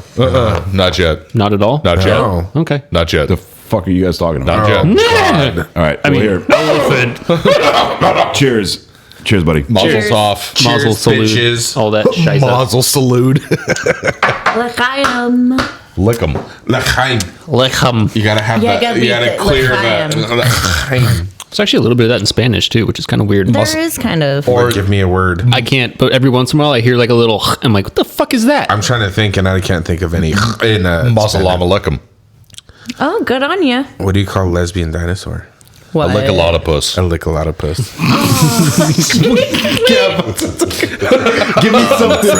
Speaker 4: Not yet.
Speaker 5: Not at all.
Speaker 4: Not yet.
Speaker 2: No.
Speaker 5: Okay.
Speaker 4: Not yet.
Speaker 1: The fuck are you guys talking about?
Speaker 4: Not yet.
Speaker 2: God.
Speaker 1: All right.
Speaker 5: I mean,
Speaker 1: here.
Speaker 5: elephant.
Speaker 1: Cheers. Cheers, buddy.
Speaker 3: Cheers.
Speaker 4: Muzzles off.
Speaker 5: Mazel
Speaker 2: Cheers,
Speaker 5: salute.
Speaker 2: bitches.
Speaker 5: All that shit.
Speaker 4: Mazel salute.
Speaker 3: L'chaim.
Speaker 4: Lick them.
Speaker 2: L'chaim.
Speaker 5: Lechem.
Speaker 2: You gotta have
Speaker 3: Yeah,
Speaker 2: that.
Speaker 3: gotta
Speaker 2: You gotta
Speaker 3: be
Speaker 2: clear
Speaker 3: l'chaim.
Speaker 2: the l'chaim.
Speaker 5: There's actually a little bit of that in Spanish too, which is kind of weird.
Speaker 3: There is kind of.
Speaker 2: Or give me a word.
Speaker 5: I can't, but every once in a while I hear like a little. I'm like, what the fuck is that?
Speaker 2: I'm trying to think, and I can't think of any. In
Speaker 4: Masalama lick them.
Speaker 3: Oh, good on you.
Speaker 2: what do you call lesbian dinosaur?
Speaker 3: What?
Speaker 4: I lick a lot of puss.
Speaker 2: I lick a lot of puss.
Speaker 1: Give me something.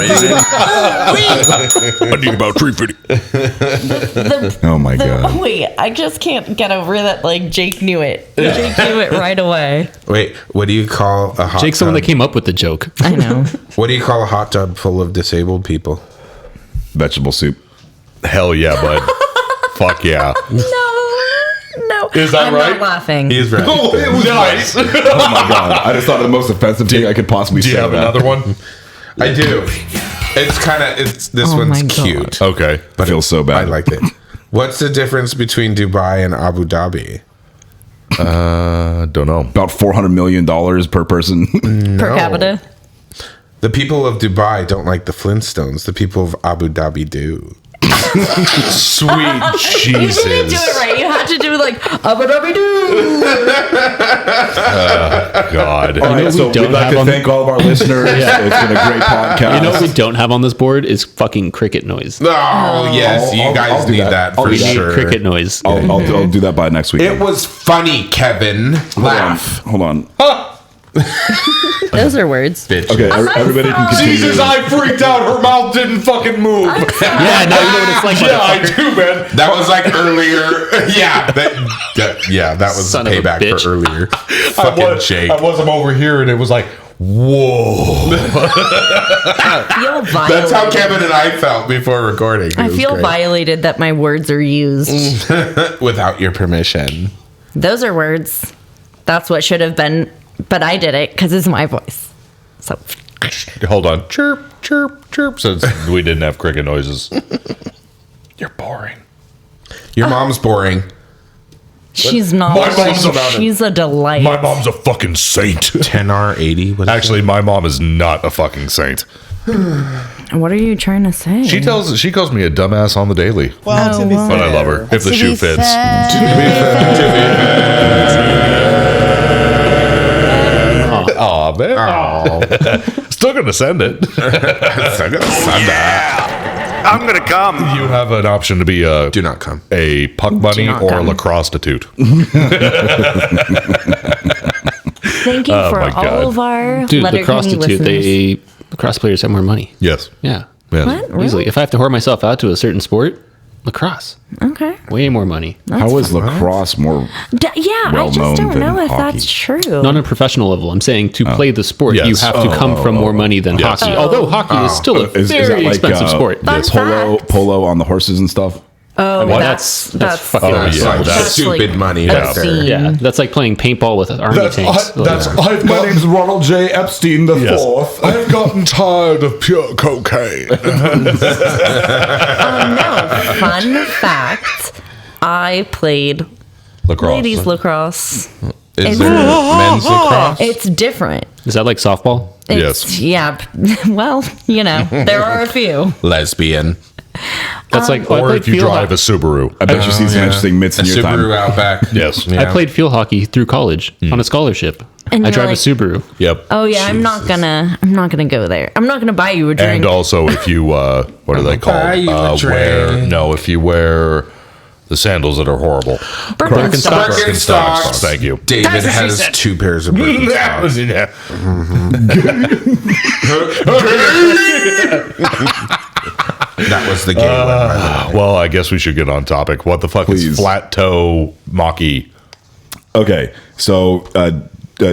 Speaker 4: I need about 350.
Speaker 1: Oh my god.
Speaker 3: Wait, I just can't get over that. Like Jake knew it. Jake knew it right away.
Speaker 2: Wait, what do you call a hot
Speaker 5: Jake's the one
Speaker 2: tub?
Speaker 5: that came up with the joke.
Speaker 3: I know.
Speaker 2: What do you call a hot tub full of disabled people?
Speaker 1: Vegetable soup.
Speaker 4: Hell yeah, bud. Fuck yeah.
Speaker 3: No.
Speaker 4: Is that
Speaker 3: I'm
Speaker 4: right?
Speaker 3: not laughing.
Speaker 2: He's right.
Speaker 4: it was nice.
Speaker 1: Oh my god. I just thought of the most offensive thing I could possibly
Speaker 4: Do
Speaker 1: say.
Speaker 4: you have
Speaker 1: about
Speaker 4: another one?
Speaker 2: I do. It's kind of. It's this
Speaker 3: Oh
Speaker 2: one's
Speaker 3: my God.
Speaker 2: cute.
Speaker 4: Okay.
Speaker 1: I feel so bad.
Speaker 2: I liked it. What's the difference between Dubai and Abu Dhabi?
Speaker 4: Don't know.
Speaker 1: About $400 million per person.
Speaker 3: Per capita.
Speaker 2: The people of Dubai don't like the Flintstones. The people of Abu Dhabi do.
Speaker 4: Sweet
Speaker 3: You didn't do
Speaker 4: Jesus.
Speaker 3: it right. You had to do like Abu Dhabi doo.
Speaker 4: God.
Speaker 1: All right,
Speaker 5: we
Speaker 1: so
Speaker 5: don't
Speaker 1: we'd like
Speaker 5: have
Speaker 1: to
Speaker 5: on-
Speaker 1: thank all of our listeners. It's been a great podcast.
Speaker 5: You know what we don't have on this board is fucking cricket noise.
Speaker 2: Oh, yes. You
Speaker 1: I'll
Speaker 2: guys
Speaker 1: do
Speaker 2: need
Speaker 1: that.
Speaker 2: that
Speaker 1: I'll
Speaker 2: for
Speaker 1: do
Speaker 5: We
Speaker 1: that.
Speaker 5: need
Speaker 2: sure.
Speaker 5: cricket noise.
Speaker 1: I'll do that by next week.
Speaker 2: It was funny, Kevin. Laugh.
Speaker 1: Hold on.
Speaker 3: Those are words.
Speaker 2: Bitch.
Speaker 1: Okay, everybody can continue.
Speaker 4: I freaked out. Her mouth didn't fucking move.
Speaker 5: Yeah, now you know what it's like. motherfucker.
Speaker 4: do, man.
Speaker 2: That was like earlier. Yeah. That was
Speaker 5: Son of a
Speaker 2: payback
Speaker 5: bitch.
Speaker 2: for earlier. Fucking Jake.
Speaker 4: I was over here and it was like, whoa.
Speaker 3: I feel violated.
Speaker 2: That's how Kevin and I felt before recording. It
Speaker 3: I
Speaker 2: was
Speaker 3: feel
Speaker 2: great.
Speaker 3: violated that my words are used.
Speaker 2: Without your permission.
Speaker 3: Those are words. That's what should have been, but I did it because it's my voice. So
Speaker 4: Hold on. Chirp, chirp, chirp. Since we didn't have cricket noises. You're boring.
Speaker 2: Your mom's boring.
Speaker 3: she's not.
Speaker 4: My mom's about it.
Speaker 3: She's a delight.
Speaker 4: My mom's a fucking saint.
Speaker 2: 10R80.
Speaker 4: Actually, my mom is not a fucking saint.
Speaker 3: What are you trying to say?
Speaker 4: She calls me a dumbass on the daily.
Speaker 7: Well, to be
Speaker 3: well.
Speaker 4: But I love her. If the shoe fits. Aw, man. Still gonna send it.
Speaker 7: I'm gonna come.
Speaker 4: You have an option to be a
Speaker 2: Do not come.
Speaker 4: a puck bunny
Speaker 3: not
Speaker 4: or a
Speaker 3: come.
Speaker 4: lacrosse prostitute.
Speaker 3: Thank you for
Speaker 4: my
Speaker 3: all
Speaker 4: God.
Speaker 3: of our
Speaker 5: Dude,
Speaker 3: Letterkenny
Speaker 5: lacrosse
Speaker 3: listeners.
Speaker 5: lacrosse players have more money.
Speaker 4: Yes.
Speaker 5: Yeah.
Speaker 4: Yes.
Speaker 3: What? Really?
Speaker 5: Easily. If I have to whore myself out to a certain sport, lacrosse.
Speaker 3: Okay.
Speaker 5: Way more money.
Speaker 1: How is lacrosse more?
Speaker 3: Yeah, I
Speaker 1: Well
Speaker 3: just
Speaker 1: known
Speaker 3: don't
Speaker 1: than
Speaker 3: know if
Speaker 1: hockey.
Speaker 3: that's true.
Speaker 5: Not on a professional level. I'm saying to play the sport,
Speaker 4: Yes.
Speaker 5: you have to come from more money than
Speaker 4: Yes.
Speaker 5: hockey. Although hockey is still a
Speaker 1: Is that
Speaker 5: very
Speaker 1: like
Speaker 5: expensive sport.
Speaker 3: Fun fact.
Speaker 1: polo on the horses and stuff?
Speaker 3: Oh,
Speaker 5: What?
Speaker 3: that's
Speaker 5: That's fucking
Speaker 3: that's,
Speaker 4: yeah,
Speaker 3: that's
Speaker 4: that's
Speaker 2: stupid
Speaker 3: like
Speaker 2: money.
Speaker 3: obscene.
Speaker 5: Yeah, that's like playing paintball with army tanks. Like,
Speaker 1: My name's Ronald J. Epstein the Fourth.
Speaker 4: I've gotten tired of pure cocaine.
Speaker 3: No, fun fact. I played
Speaker 4: Lacrosse.
Speaker 3: ladies lacrosse.
Speaker 2: Is there men's lacrosse?
Speaker 3: It's different.
Speaker 5: is that like softball?
Speaker 3: It's, yeah. Well, there are a few.
Speaker 2: Lesbian.
Speaker 5: That's like I
Speaker 4: Or
Speaker 5: played
Speaker 4: if you
Speaker 5: field
Speaker 4: drive a
Speaker 5: hockey.
Speaker 4: Subaru.
Speaker 1: I bet you see some interesting mitts
Speaker 2: A
Speaker 1: in your
Speaker 2: Subaru
Speaker 1: time.
Speaker 2: Outback.
Speaker 4: Yes.
Speaker 2: Yeah.
Speaker 5: I played field hockey through college on a scholarship.
Speaker 3: And
Speaker 5: I
Speaker 3: you're
Speaker 5: drive
Speaker 3: like-
Speaker 5: a Subaru.
Speaker 4: Yep.
Speaker 3: Oh yeah, I'm not gonna go there. I'm not gonna buy you a drink.
Speaker 4: And also, if you, what are they
Speaker 2: buy you a
Speaker 4: called?
Speaker 2: drink.
Speaker 4: If you wear the sandals that are horrible.
Speaker 3: Birkenstocks.
Speaker 2: Birkenstocks.
Speaker 4: Thank you.
Speaker 2: David has 2 pairs of Birkenstocks. That was the gay one. By the way.
Speaker 4: Well, I guess we should get on topic. What the fuck
Speaker 1: Please.
Speaker 4: is flat toe Mach-E?
Speaker 1: Okay, so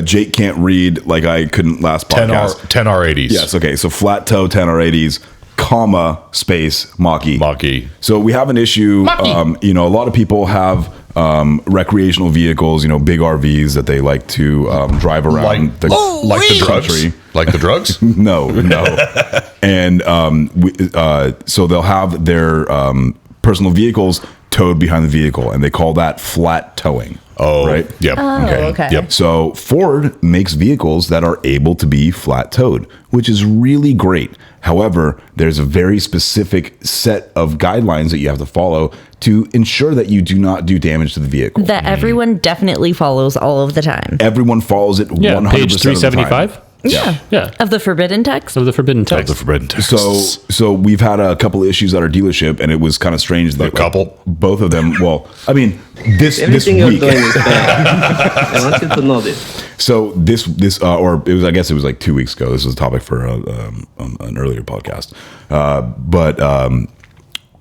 Speaker 1: Jake can't read like I couldn't last podcast.
Speaker 4: 10R80s.
Speaker 1: Yes, okay, so flat toe 10R80s, comma, space, Mach-E.
Speaker 4: Mach-E.
Speaker 1: So we have an issue. A lot of people have recreational vehicles, big RVs that they like to drive around
Speaker 4: the drugs?
Speaker 1: country.
Speaker 4: Like the drugs?
Speaker 1: No. And so they'll have their personal vehicles towed behind the vehicle, and they call that flat towing.
Speaker 4: Oh,
Speaker 1: right.
Speaker 4: Yep.
Speaker 3: Okay.
Speaker 4: Yep.
Speaker 1: So Ford makes vehicles that are able to be flat towed, which is really great. However, there's a very specific set of guidelines that you have to follow to ensure that you do not do damage to the vehicle.
Speaker 3: That everyone definitely follows all of the time.
Speaker 1: Everyone follows it 100%
Speaker 5: Page
Speaker 1: of the time.
Speaker 5: 375. Yeah.
Speaker 3: Of the forbidden text?
Speaker 5: Of the forbidden text.
Speaker 4: The forbidden texts.
Speaker 1: So we've had a couple of issues at our dealership, and it was kind of strange that both of them. Well, I mean, this
Speaker 8: Everything you're
Speaker 1: week.
Speaker 8: doing is bad. I want you to know this.
Speaker 1: So or it was, I guess it was like 2 weeks ago. This was a topic for an earlier podcast.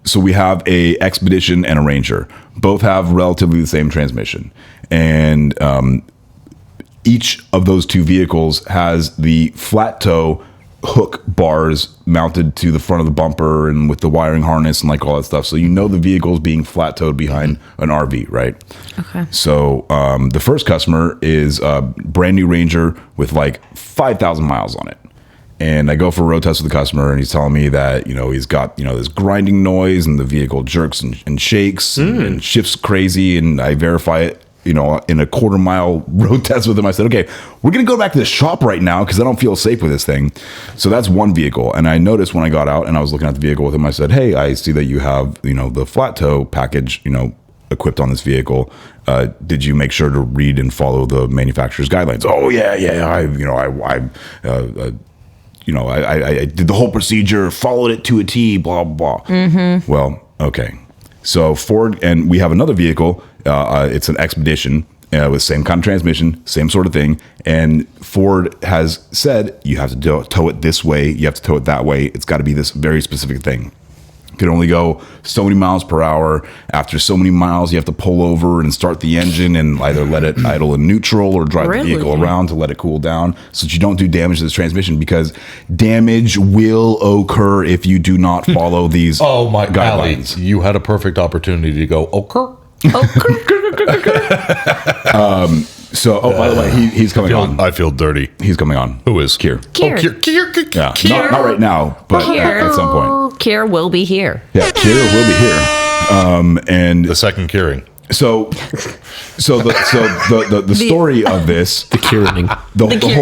Speaker 1: So we have a Expedition and a Ranger. Both have relatively the same transmission, and each of those two vehicles has the flat toe hook bars mounted to the front of the bumper and with the wiring harness and like all that stuff. So the vehicle is being flat towed behind an RV, right?
Speaker 3: Okay.
Speaker 1: So the first customer is a brand new Ranger with like 5,000 miles on it. And I go for a road test with the customer, and he's telling me that, he's got, this grinding noise and the vehicle jerks and shakes and shifts crazy. And I verify it, in a quarter-mile road test with him. I said, okay, we're going to go back to the shop right now because I don't feel safe with this thing. So that's one vehicle. And I noticed when I got out and I was looking at the vehicle with him, I said, hey, I see that you have, the flat tow package, equipped on this vehicle. Did you make sure to read and follow the manufacturer's guidelines? Oh, yeah. I did the whole procedure, followed it to a T, blah, blah, blah. Mm-hmm. Well, okay. So Ford, and we have another vehicle. It's an Expedition with same kind of transmission, same sort of thing. And Ford has said you have to tow it this way, you have to tow it that way. It's got to be this very specific thing. You can only go so many miles per hour. After so many miles, you have to pull over and start the engine and either let it idle in neutral or drive the vehicle around to let it cool down so that you don't do damage to this transmission, because damage will occur if you do not follow these guidelines.
Speaker 4: Allie, you had a perfect opportunity to go, okay.
Speaker 1: So, by the way, he's coming on.
Speaker 4: I feel dirty.
Speaker 1: He's coming on.
Speaker 4: Who is?
Speaker 1: Kier.
Speaker 3: Kier.
Speaker 1: Yeah, not right now, but at some point.
Speaker 3: Kier will be here.
Speaker 1: Yeah, Kier will be here. And
Speaker 4: The second curing.
Speaker 1: so the story of this,
Speaker 5: The curing.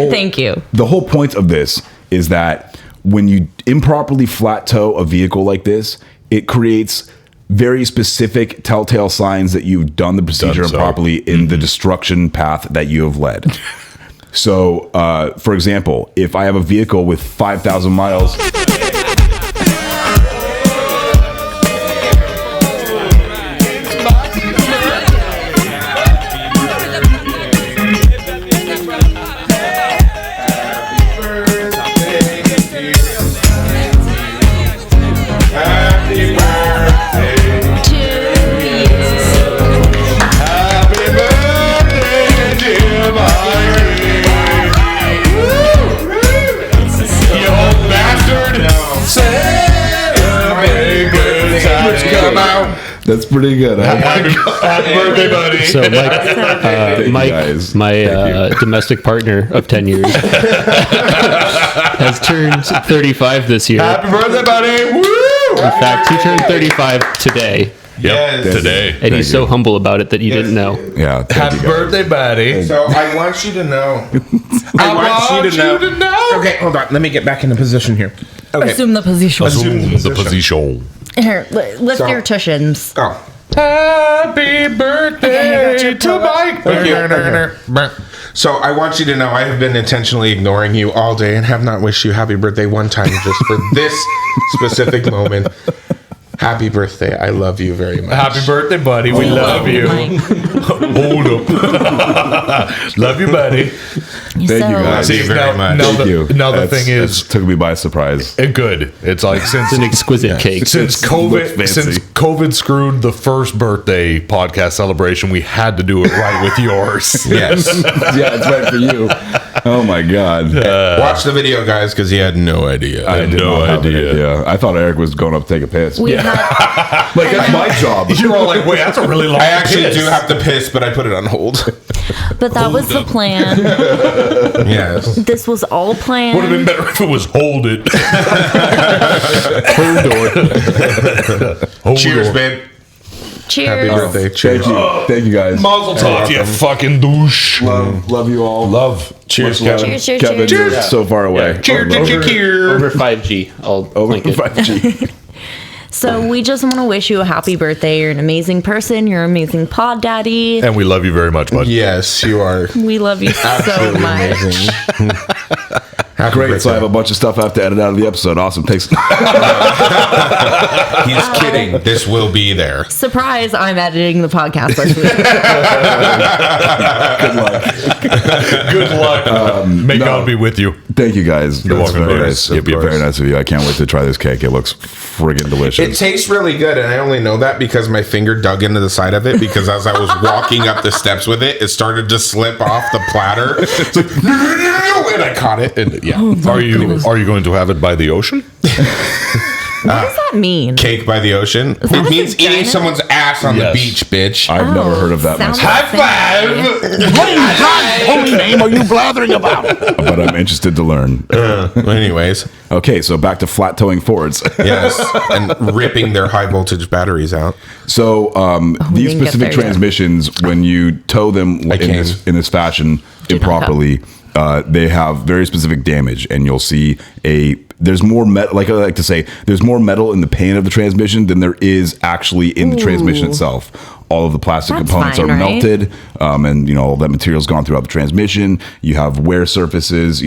Speaker 3: Thank you.
Speaker 1: the whole point of this is that when you improperly flat tow a vehicle like this, it creates very specific telltale signs that you've done the procedure improperly in the destruction path that you have led. So, for example, if I have a vehicle with 5,000 miles... That's pretty good.
Speaker 4: Happy birthday, buddy.
Speaker 5: So, Mike, my domestic partner of 10 years, has turned 35 this year.
Speaker 2: Happy birthday, buddy! Woo!
Speaker 5: In fact, he turned 35 today.
Speaker 4: Yep, today.
Speaker 5: And he's so humble about it that you didn't know.
Speaker 1: Yeah.
Speaker 2: Happy birthday, buddy.
Speaker 9: So I want you to know. I want you to know. Okay, hold on. Let me get back in the position here. Okay.
Speaker 3: Assume the position.
Speaker 4: The position.
Speaker 3: Here, lift your cushions.
Speaker 9: Oh.
Speaker 2: Happy birthday to Mike.
Speaker 9: Thank you. So I want you to know I have been intentionally ignoring you all day and have not wished you happy birthday one time just for this specific moment. Happy birthday. I love you very much.
Speaker 2: Happy birthday, buddy. We love you.
Speaker 3: Mike.
Speaker 4: Hold up. Love you, buddy.
Speaker 1: Thank you guys.
Speaker 4: See,
Speaker 9: very much.
Speaker 1: Thank you.
Speaker 4: Now the
Speaker 1: That's-
Speaker 4: thing is,
Speaker 1: that took me by surprise.
Speaker 4: good. It's like
Speaker 5: It's an exquisite cake.
Speaker 4: since
Speaker 1: looks fancy.
Speaker 4: COVID screwed the first birthday podcast celebration, we had to do it right with yours.
Speaker 9: Yes.
Speaker 1: Yeah, it's right for you. Oh my god.
Speaker 9: Watch the video, guys, because he had no idea.
Speaker 1: I had
Speaker 4: no idea.
Speaker 1: Yeah, I thought Eric was going up to take a piss.
Speaker 3: We had
Speaker 1: Like that's my job.
Speaker 4: You're all like, wait, that's a really long
Speaker 9: I actually
Speaker 4: piss.
Speaker 9: do have to piss, but I put it on hold.
Speaker 3: but that was the plan.
Speaker 9: Yes.
Speaker 3: This was all
Speaker 4: Would have
Speaker 3: planned.
Speaker 4: been better if it was hold it. Hold
Speaker 9: Cheers,
Speaker 4: on.
Speaker 9: babe.
Speaker 3: Cheers.
Speaker 9: Happy birthday. Cheers.
Speaker 1: Thank you guys.
Speaker 4: Mazel tov, you fucking douche.
Speaker 1: Love you all.
Speaker 4: Love.
Speaker 1: Cheers,
Speaker 3: Cheers,
Speaker 1: Kevin.
Speaker 3: cheers,
Speaker 1: Kevin,
Speaker 3: cheers.
Speaker 1: you're so far away.
Speaker 9: Cheers.
Speaker 5: Over 5G. I'll
Speaker 1: Over
Speaker 5: link it.
Speaker 1: 5G.
Speaker 3: So we just want to wish you a happy birthday. You're an amazing person. You're an amazing pod daddy.
Speaker 4: And we love you very much, bud.
Speaker 9: Yes, you are.
Speaker 3: We love you so
Speaker 9: Absolutely
Speaker 3: much.
Speaker 9: amazing. Happy
Speaker 1: Great. So I have
Speaker 9: birthday.
Speaker 1: a bunch of stuff I have to edit out of the episode. Awesome. Thanks.
Speaker 9: He's kidding. This will be there.
Speaker 3: Surprise, I'm editing the podcast this week.
Speaker 1: Good luck.
Speaker 4: Good luck. May
Speaker 1: no.
Speaker 4: God be with you.
Speaker 1: Thank you guys.
Speaker 4: You're
Speaker 1: That's
Speaker 4: welcome,
Speaker 1: very
Speaker 4: boys.
Speaker 1: nice. It'd be very nice of you. I can't wait to try this cake. It looks friggin'
Speaker 9: It
Speaker 1: delicious.
Speaker 9: tastes really good, and I only know that because my finger dug into the side of it. Because as I was walking up the steps with it, it started to slip off the platter. It's like, and I caught it. And yeah,
Speaker 4: Are you going to have it by the ocean?
Speaker 3: What does that mean?
Speaker 9: cake by the ocean.
Speaker 3: that
Speaker 9: It
Speaker 3: a
Speaker 9: means eating
Speaker 3: vagina?
Speaker 9: someone's ass on
Speaker 4: Yes.
Speaker 9: the beach, bitch.
Speaker 1: I've never heard of that
Speaker 3: sounds
Speaker 1: myself,
Speaker 3: fancy.
Speaker 9: Holy name are you blathering about?
Speaker 1: but I'm interested to learn.
Speaker 9: Anyways,
Speaker 1: Okay, so back to flat towing Fords.
Speaker 9: yes, and ripping their high voltage batteries out.
Speaker 1: So
Speaker 3: we
Speaker 1: these
Speaker 3: didn't get
Speaker 1: specific
Speaker 3: there yet.
Speaker 1: transmissions, when you tow them in
Speaker 9: came.
Speaker 1: this fashion
Speaker 3: Did not
Speaker 1: improperly, they have very specific damage, and you'll see there's more metal. Like I like to say, there's more metal in the pan of the transmission than there is actually in the transmission
Speaker 3: Ooh.
Speaker 1: itself. All of the plastic
Speaker 3: That's
Speaker 1: components
Speaker 3: fine,
Speaker 1: are
Speaker 3: right?
Speaker 1: melted, and all that material's gone throughout the transmission. You have wear surfaces,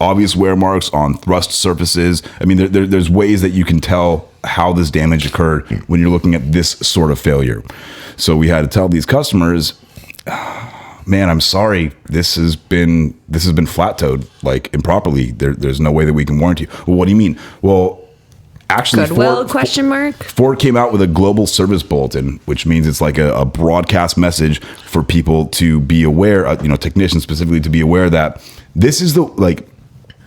Speaker 1: obvious wear marks on thrust surfaces. I mean, there's ways that you can tell how this damage occurred when you're looking at this sort of failure. So we had to tell these customers, man, I'm sorry. This has been flat towed like improperly. There's no way that we can warranty you. Well, what do you mean? Well, actually,
Speaker 3: Goodwill, question mark?
Speaker 1: Ford came out with a global service bulletin, which means it's like a broadcast message for people to be aware, technicians specifically to be aware that this is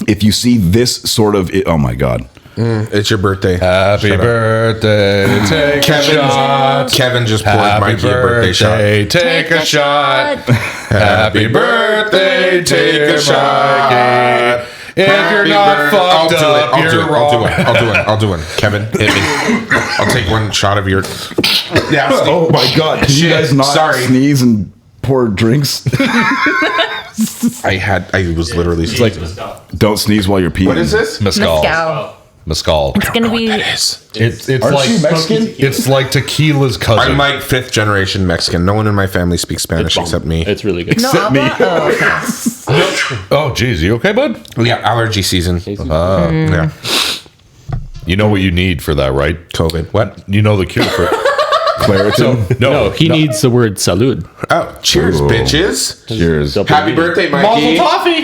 Speaker 1: if you see this sort of, oh my God.
Speaker 9: It's your birthday.
Speaker 4: Happy
Speaker 9: Shut up.
Speaker 4: birthday. Take a shot.
Speaker 9: Kevin just poured
Speaker 4: Happy
Speaker 9: Mikey a birthday shot.
Speaker 4: Take a shot. Happy birthday. Take a shot. If you're not fucked up, you're wrong.
Speaker 9: I'll do one. Kevin, hit me. I'll take one shot of your. Yeah.
Speaker 1: Oh my God. Can you guys not sneeze and pour drinks?
Speaker 9: I was literally
Speaker 4: like,
Speaker 1: don't sneeze while you're peeing.
Speaker 9: what is this?
Speaker 4: Mescal.
Speaker 3: Mezcal.
Speaker 4: Mescal.
Speaker 3: It's going to be...
Speaker 4: It's
Speaker 1: Aren't
Speaker 4: like
Speaker 1: you Mexican?
Speaker 4: It's like tequila's cousin.
Speaker 9: I'm like 5th generation Mexican. No one in my family speaks Spanish except me.
Speaker 5: It's really good.
Speaker 3: No,
Speaker 1: Except me.
Speaker 4: Oh, geez, you okay, bud?
Speaker 9: Yeah, allergy season. Yeah,
Speaker 4: You know what you need for that, right?
Speaker 9: COVID. What?
Speaker 4: You know the cure for it.
Speaker 1: Claritin?
Speaker 5: No, he needs the word salud.
Speaker 9: Oh, cheers,
Speaker 1: Ooh.
Speaker 9: bitches.
Speaker 1: Cheers.
Speaker 9: Happy birthday, Mikey.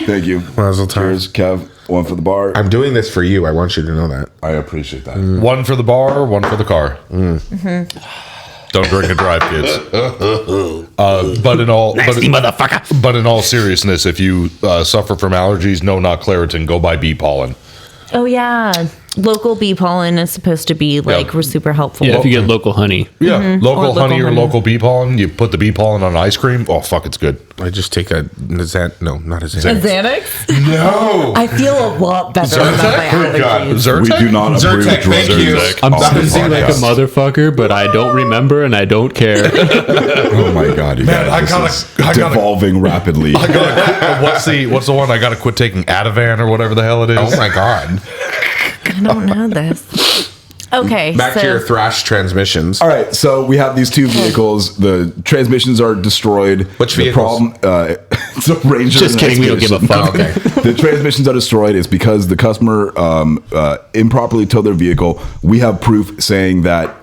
Speaker 1: Thank you.
Speaker 9: Mazel tov.
Speaker 1: Cheers, Kev. One for the bar.
Speaker 9: I'm doing this for you. I want you to know that.
Speaker 1: I appreciate that.
Speaker 4: One for the bar, one for the car. Don't drink and drive, kids. But in all,
Speaker 5: motherfucker.
Speaker 4: But in all seriousness, if you suffer from allergies, no, not Claritin. Go buy bee pollen.
Speaker 3: Oh, yeah. Local bee pollen is supposed to be super helpful.
Speaker 5: Yeah, if you get local honey.
Speaker 4: Yeah, local
Speaker 3: Or local
Speaker 4: honey or
Speaker 3: honey.
Speaker 4: local bee pollen. You put the bee pollen on ice cream. Oh fuck, it's good.
Speaker 9: I just take a no, not a Xanax.
Speaker 3: Xanax?
Speaker 9: No.
Speaker 3: I feel a lot better about my allergies.
Speaker 4: Zyrtec?
Speaker 1: We do not approve
Speaker 9: Zyrtec,
Speaker 1: drugs.
Speaker 9: thank you.
Speaker 4: Zyrtec.
Speaker 5: I'm
Speaker 1: on the
Speaker 5: sneezing like a
Speaker 1: podcast.
Speaker 5: motherfucker, but I don't remember and I don't care.
Speaker 1: Oh my God, you guys. This is devolving rapidly.
Speaker 4: What's the one? I gotta quit taking Ativan or whatever the hell it is.
Speaker 9: Oh my god.
Speaker 3: I don't know this. Okay,
Speaker 9: Back
Speaker 3: so
Speaker 9: to your thrash transmissions.
Speaker 1: All right, so we have these two vehicles. The transmissions are destroyed.
Speaker 9: Which
Speaker 1: the
Speaker 9: vehicles?
Speaker 1: problem? It's a Ranger.
Speaker 5: Just
Speaker 1: and
Speaker 5: kidding, we don't give a
Speaker 1: Expedition.
Speaker 5: fuck.
Speaker 1: The transmissions are destroyed is because the customer improperly towed their vehicle. We have proof saying that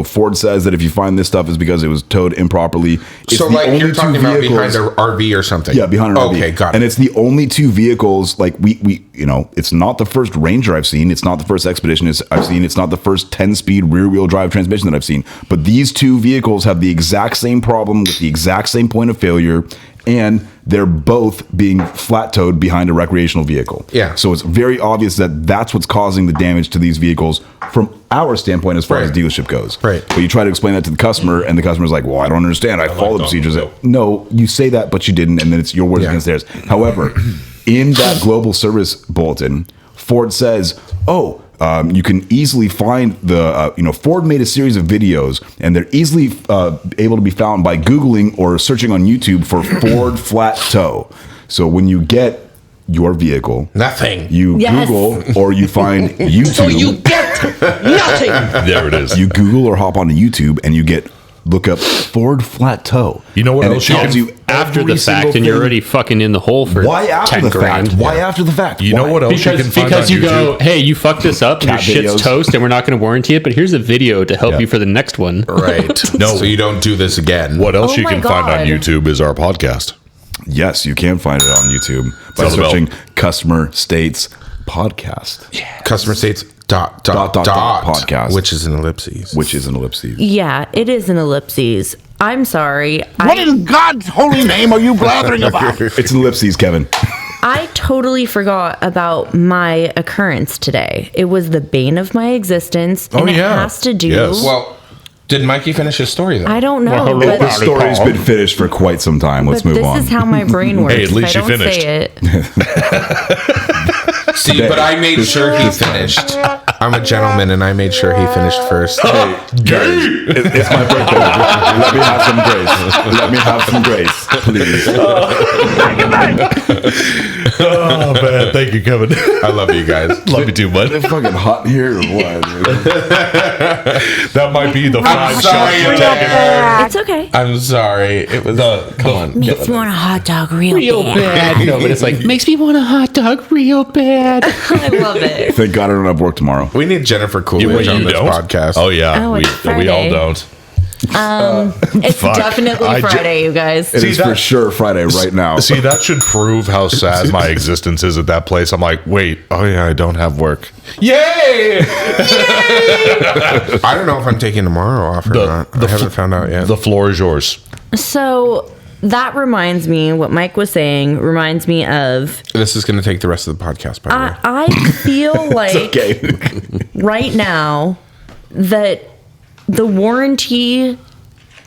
Speaker 1: Ford says that if you find this stuff, it's because it was towed improperly. It's
Speaker 9: So,
Speaker 1: the
Speaker 9: like,
Speaker 1: only
Speaker 9: you're talking
Speaker 1: two
Speaker 9: about
Speaker 1: vehicles-
Speaker 9: behind an RV or something?
Speaker 1: Yeah, behind an RV.
Speaker 9: Okay, got it.
Speaker 1: And it's the only two vehicles, like, we it's not the first Ranger I've seen. It's not the first Expedition I've seen. It's not the first 10-speed rear-wheel drive transmission that I've seen. But these two vehicles have the exact same problem with the exact same point of failure, and they're both being flat towed behind a recreational vehicle.
Speaker 9: Yeah.
Speaker 1: So it's very obvious that that's what's causing the damage to these vehicles from our standpoint as far as dealership goes.
Speaker 9: Right.
Speaker 1: But you try to explain that to the customer, and the customer's like, well, I don't understand. I follow the procedures. No, you say that, but you didn't, and then it's your words against theirs. However, in that global service bulletin, Ford says, you can easily find Ford made a series of videos, and they're easily able to be found by Googling or searching on YouTube for Ford flat tow. So when you get your vehicle,
Speaker 9: nothing.
Speaker 1: You Google or you find YouTube.
Speaker 3: So you get nothing.
Speaker 4: There it is.
Speaker 1: You Google or hop onto YouTube and look up Ford flat tow.
Speaker 4: You know what
Speaker 1: and
Speaker 4: else
Speaker 1: it tells you
Speaker 5: after
Speaker 1: every
Speaker 5: the fact,
Speaker 1: single
Speaker 5: and you're
Speaker 1: thing.
Speaker 5: already fucking in the hole for
Speaker 1: Why after
Speaker 5: 10
Speaker 1: the
Speaker 5: grand.
Speaker 1: fact? Why after the fact?
Speaker 4: You know
Speaker 1: Why?
Speaker 4: what else you can find
Speaker 5: Because
Speaker 4: on
Speaker 5: you
Speaker 4: YouTube?
Speaker 5: go, hey, you fucked this up, your
Speaker 1: Cat
Speaker 5: shit's
Speaker 1: videos.
Speaker 5: toast, and we're not going to warranty it, but here's a video to help you for the next one.
Speaker 9: Right.
Speaker 4: No.
Speaker 9: So you don't do this again.
Speaker 4: What else
Speaker 3: Oh
Speaker 4: you
Speaker 3: my
Speaker 4: can find on
Speaker 3: God.
Speaker 4: YouTube is our podcast.
Speaker 1: Yes, you can find it on YouTube by
Speaker 4: Tell the
Speaker 1: searching Customer States Podcast,
Speaker 9: Customer States dot
Speaker 1: podcast.
Speaker 9: which is an ellipses.
Speaker 1: which is an ellipses.
Speaker 3: Yeah, it is an ellipses. I'm sorry.
Speaker 7: What in God's holy name are you blathering about?
Speaker 1: It's an ellipses, Kevin.
Speaker 3: I totally forgot about my occurrence today. It was the bane of my existence, and it has to do.
Speaker 4: Yes.
Speaker 9: Well, did Mikey finish his story though?
Speaker 3: I don't know,
Speaker 5: Well,
Speaker 3: but,
Speaker 1: The story's been finished for quite some time. Let's
Speaker 3: but
Speaker 1: move
Speaker 3: this
Speaker 1: on.
Speaker 3: is how my brain works.
Speaker 4: Hey, at least
Speaker 3: if I
Speaker 4: you
Speaker 3: don't
Speaker 4: finished.
Speaker 3: say it.
Speaker 9: See, but I made sure he finished. I'm a gentleman, and I made sure he finished first.
Speaker 1: It's my birthday. Let me have some grace. Let me have some grace, please.
Speaker 4: Oh man, thank you, Kevin.
Speaker 9: I love you guys.
Speaker 4: Love you too, bud.
Speaker 1: It's fucking hot in here or what?
Speaker 4: That might be the 5
Speaker 9: sorry,
Speaker 4: shots you're
Speaker 9: yeah.
Speaker 4: taking.
Speaker 3: It's okay.
Speaker 9: I'm sorry. It was. Come on.
Speaker 3: Makes me want a hot dog real bad.
Speaker 5: bad. No, but it's like, makes me want a hot dog real bad.
Speaker 3: I love it.
Speaker 1: Thank God I don't have work tomorrow.
Speaker 9: We need Jennifer Coolidge on this podcast.
Speaker 4: Oh yeah,
Speaker 3: Oh,
Speaker 4: we
Speaker 3: it's
Speaker 4: we all
Speaker 3: Friday.
Speaker 4: don't.
Speaker 3: It's
Speaker 4: Fuck.
Speaker 3: definitely Friday, you guys.
Speaker 1: It is
Speaker 4: that-
Speaker 1: for sure Friday right now.
Speaker 4: See, that should prove how sad my existence is at that place. I'm like, wait, oh yeah, I don't have work.
Speaker 9: Yay! I don't know if I'm taking tomorrow off or not. I haven't found out yet.
Speaker 4: The floor is yours.
Speaker 3: So that reminds me, what Mike was saying reminds me of,
Speaker 9: This is going to take the rest of the podcast, by the way.
Speaker 3: I feel like
Speaker 1: Okay.
Speaker 3: right now that the warranty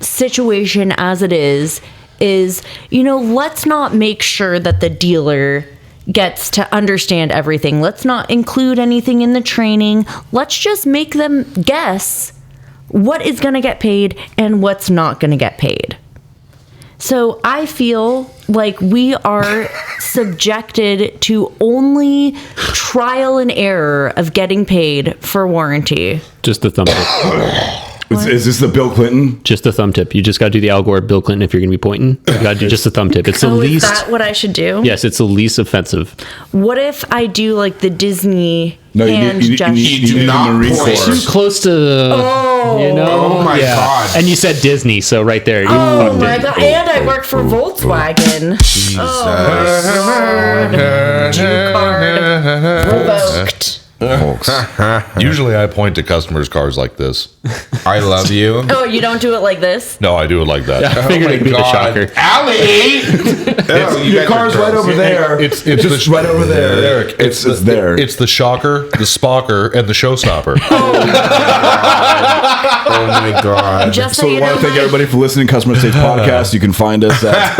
Speaker 3: situation as it is, let's not make sure that the dealer gets to understand everything. Let's not include anything in the training. Let's just make them guess what is going to get paid and what's not going to get paid. So I feel like we are subjected to only trial and error of getting paid for warranty.
Speaker 5: Just the thumb tip.
Speaker 1: Is this the Bill Clinton?
Speaker 5: Just the thumb tip. You just got to do the Al Gore, Bill Clinton if you're going to be pointing. You got to do just the thumb tip. It's the
Speaker 3: Oh, is
Speaker 5: least.
Speaker 3: that what I should do?
Speaker 5: Yes, it's the least offensive.
Speaker 3: What if I do like the Disney
Speaker 1: No,
Speaker 3: hand gesture?
Speaker 9: You do
Speaker 1: the
Speaker 9: not
Speaker 1: Marine
Speaker 9: point.
Speaker 1: Corps.
Speaker 5: Too close to the. You know?
Speaker 9: Oh my God.
Speaker 5: And you said Disney, so right there. You
Speaker 3: Oh
Speaker 5: fucked
Speaker 3: my
Speaker 5: it.
Speaker 3: god! And I work for Volkswagen. Revoked.
Speaker 1: Folks.
Speaker 4: Usually, I point to customers' cars like this.
Speaker 9: I love you.
Speaker 3: Oh, you don't do it like this?
Speaker 4: No, I do it like that.
Speaker 5: I figured it'd be the shocker.
Speaker 9: Allie!
Speaker 1: Your car's right over there.
Speaker 4: It's
Speaker 1: just right over there, Eric. It's there.
Speaker 4: It's the shocker, the spocker, and the showstopper.
Speaker 9: Oh my God.
Speaker 3: Just so,
Speaker 1: So we
Speaker 3: you
Speaker 1: want
Speaker 3: know,
Speaker 1: to thank
Speaker 3: my-
Speaker 1: everybody for listening to Customer States Podcast. You can find us at